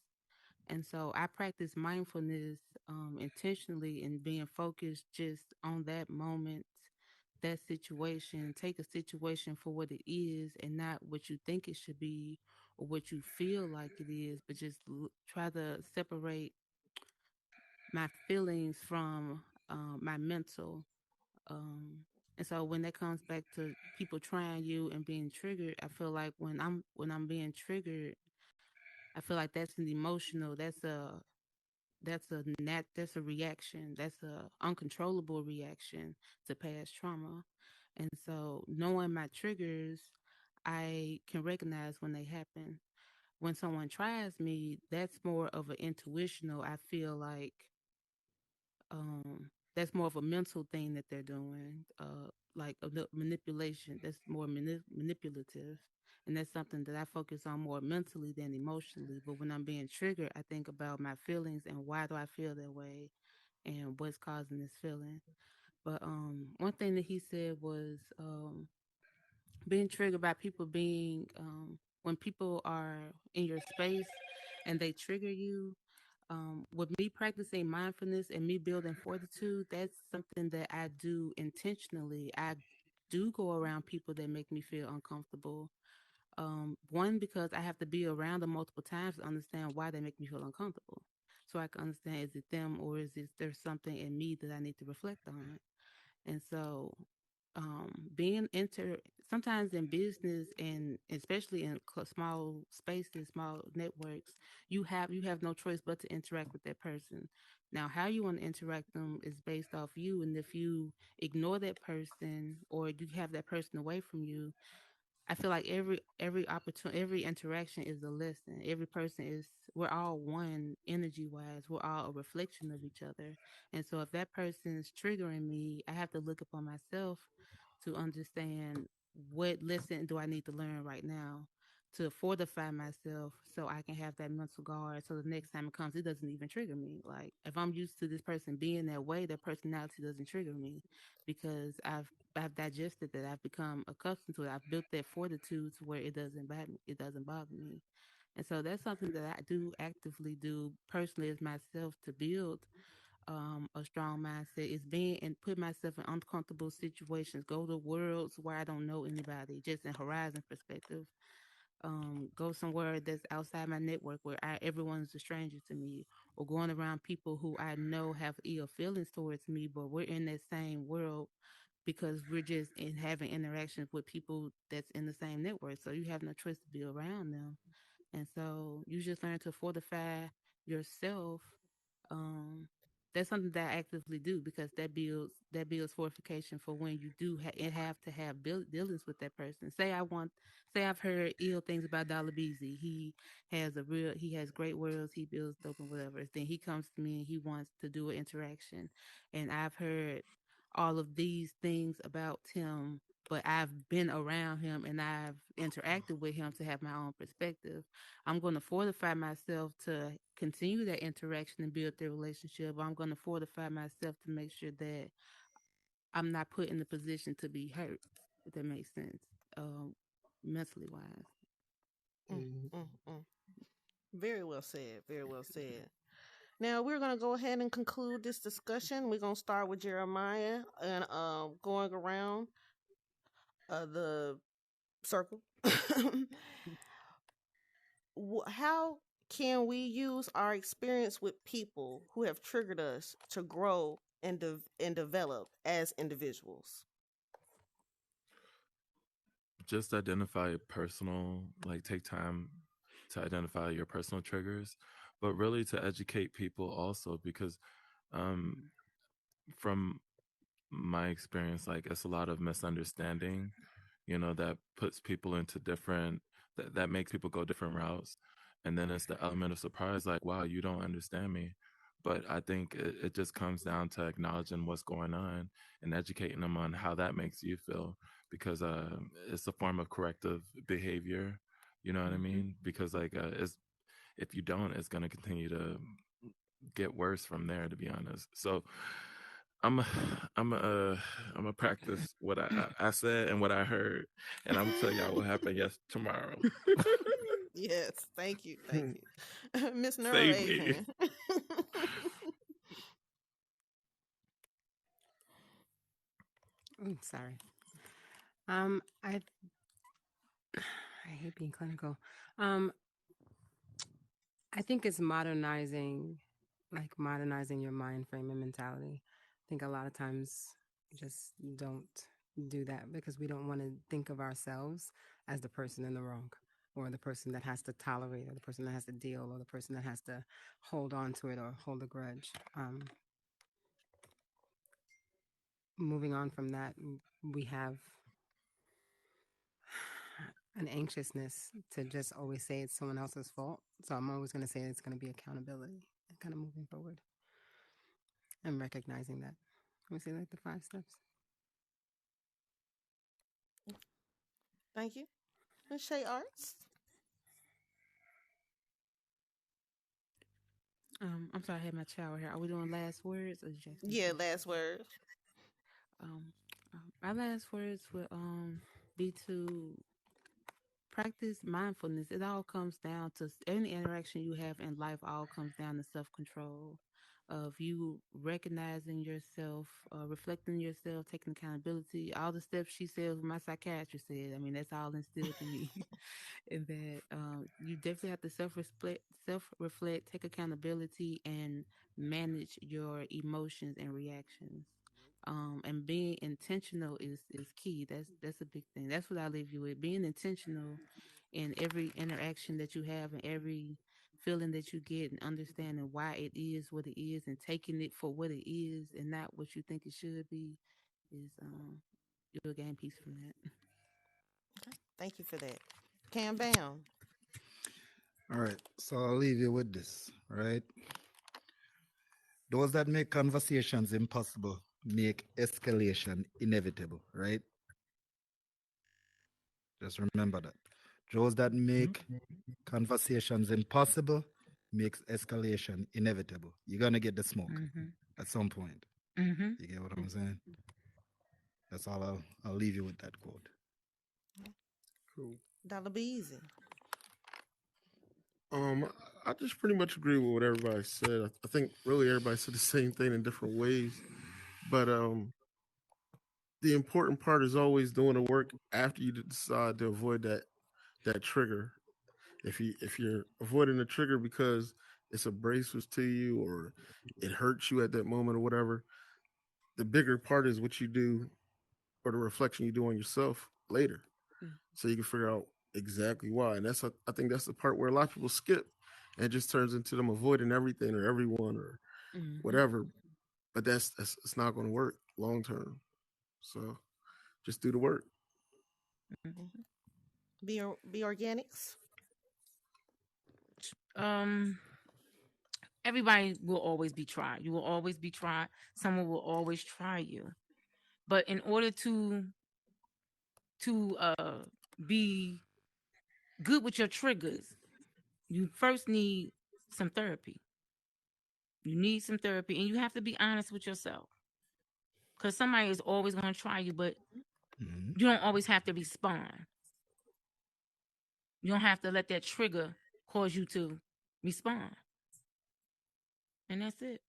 And so I practice mindfulness intentionally and being focused just on that moment, that situation. Take a situation for what it is and not what you think it should be or what you feel like it is, but just try to separate my feelings from my mental. Um, and so when that comes back to people trying you and being triggered, I feel like when I'm being triggered, I feel like that's an emotional. That's a reaction. That's a uncontrollable reaction to past trauma. And so knowing my triggers, I can recognize when they happen. When someone tries me, that's more of an intuitional. I feel like that's more of a mental thing that they're doing, like a manipulation. That's more manipulative, and that's something that I focus on more mentally than emotionally. But when I'm being triggered, I think about my feelings and why do I feel that way, and what's causing this feeling. But one thing that he said was being triggered by people being when people are in your space and they trigger you, with me practicing mindfulness and me building fortitude, that's something that I do intentionally. I do go around people that make me feel uncomfortable. One, because I have to be around them multiple times to understand why they make me feel uncomfortable. so I can understand, is it them or is it there something in me that I need to reflect on? And so, being sometimes in business and especially in small spaces, small networks, you have no choice but to interact with that person. Now, how you want to interact them is based off you, and if you ignore that person or you have that person away from you, I feel like every opportunity, every interaction is a lesson. Every person is we're all one energy wise. We're all a reflection of each other. And so if that person is triggering me, I have to look upon myself to understand what lesson do I need to learn right now to fortify myself so I can have that mental guard so the next time it comes it doesn't even trigger me. Like if I'm used to this person being that way, their personality doesn't trigger me because I've digested that. I've become accustomed to it. I've built that fortitude to where it doesn't bother me. And so that's something that I do actively do personally as myself to build a strong mindset is being and put myself in uncomfortable situations, go to worlds where I don't know anybody, just in horizon perspective. Go somewhere that's outside my network where everyone's a stranger to me, or going around people who I know have ill feelings towards me, but we're in that same world because we're just in having interactions with people that's in the same network. So you have no choice to be around them. And so you just learn to fortify yourself. Um, that's something that I actively do because that builds fortification for when you do have to have dealings with that person. Say I've heard ill things about Dollar Beasy. He has great words. He builds dope and whatever. Then he comes to me and he wants to do an interaction, and I've heard all of these things about him, but I've been around him and I've interacted with him to have my own perspective. I'm going to fortify myself to continue that interaction and build their relationship. I'm going to fortify myself to make sure that I'm not put in the position to be hurt, if that makes sense, mentally wise. Mm, mm, mm. Very well said. Very well said. Now we're gonna go ahead and conclude this discussion. We're gonna start with Jeremiah and going around the circle. How can we use our experience with people who have triggered us to grow and and develop as individuals? Just identify personal, like take time to identify your personal triggers, but really to educate people also because um, from my experience, like it's a lot of misunderstanding, that puts people into that makes people go different routes. And then it's the element of surprise, like, wow, you don't understand me. But I think it just comes down to acknowledging what's going on and educating them on how that makes you feel because it's a form of corrective behavior. You know what I Mm-hmm. mean? Because like if you don't, it's going to continue to get worse from there, to be honest. So I'm a, I'm a, I'm a practice what I said and what I heard, and I'm gonna tell y'all what happened tomorrow. Yes, thank you, thank you, Miss Neuro Save me. Adrian. Sorry. I I hate being clinical. Um, I think it's modernizing your mind frame and mentality. I think a lot of times we just don't do that because we don't want to think of ourselves as the person in the wrong or the person that has to tolerate or the person that has to deal or the person that has to hold on to it or hold a grudge. Moving on from that, we have an anxiousness to just always say it's someone else's fault. So I'm always going to say it's going to be accountability and kind of moving forward and recognizing that. We say like the 5 steps. Thank you, Miss Shay Arts. I'm sorry, I had my shower here. Are we doing last words or did you ask me a Yeah, question? last words. Um, my last words will be to practice mindfulness. It all comes down to any interaction you have in life. All comes down to self control. of you recognizing yourself, reflecting yourself, taking accountability. All the steps she said, my psychiatrist said. I mean, that's all instilled in me. And that you definitely have to self reflect, take accountability, and manage your emotions and reactions. And being intentional is key. That's a big thing. That's what I leave you with. Being intentional in every interaction that you have and every feeling that you get, and understanding why it is what it is, and taking it for what it is and not what you think it should be, is you'll gain peace from that. Thank you for that. Cam Bam. All right. So I'll leave you with this. All right. Those that make conversations impossible make escalation inevitable. Right. Just remember that. Those that make conversations impossible makes escalation inevitable. You're gonna get the smoke Mm-hmm. at some point. Mm-hmm. You get what I'm saying? That's all. I'll leave you with that quote. Cool. Dollar Be Easy. Um, I just pretty much agree with what everybody said. I think really everybody said the same thing in different ways. But the important part is always doing the work after you decide to avoid that trigger. If you're avoiding the trigger because it's abrasive to you or it hurts you at that moment or whatever, the bigger part is what you do or the reflection you do on yourself later, so you can figure out exactly why. And I think that's the part where a lot of people skip, and it just turns into them avoiding everything or everyone or Mm-hmm. whatever. But that's it's not going to work long term. So just do the work. Mm-hmm. Be Organics. Um, everybody will always be tried. You will always be tried. Someone will always try you. But in order to be good with your triggers, you first need some therapy. You need some therapy, and you have to be honest with yourself. Because somebody is always going to try you, but Mm-hmm. you don't always have to respond. You don't have to let that trigger cause you to respond. And that's it.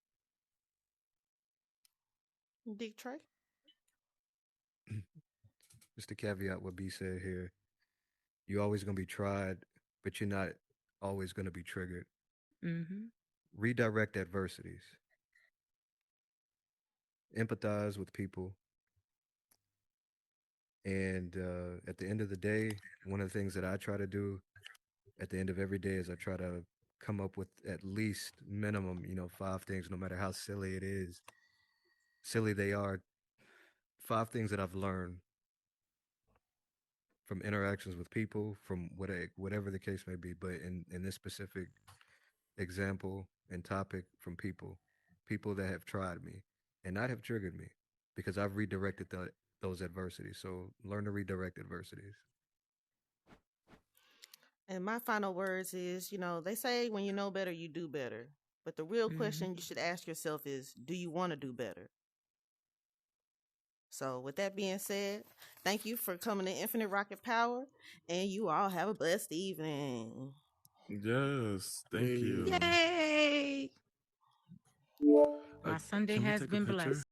Big Trey. Just to caveat what B said here, you're always going to be tried, but you're not always going to be triggered. Mm-hmm. Redirect adversities, empathize with people, and at the end of the day, one of the things that I try to do at the end of every day is I try to come up with at least minimum, 5 things, no matter how silly they are, 5 things that I've learned from interactions with people, from whatever the case may be. But in this specific example and topic, from people that have tried me and not have triggered me because I've redirected those adversities. So learn to redirect adversities. And my final words is, they say when you know better, you do better. But the real Mm-hmm. question you should ask yourself is, do you want to do better? So, with that being said, thank you for coming to Infinite Rocket Power, and you all have a blessed evening. Yes, thank Hey. you. Yay! My Sunday Can we has take a been picture? blessed.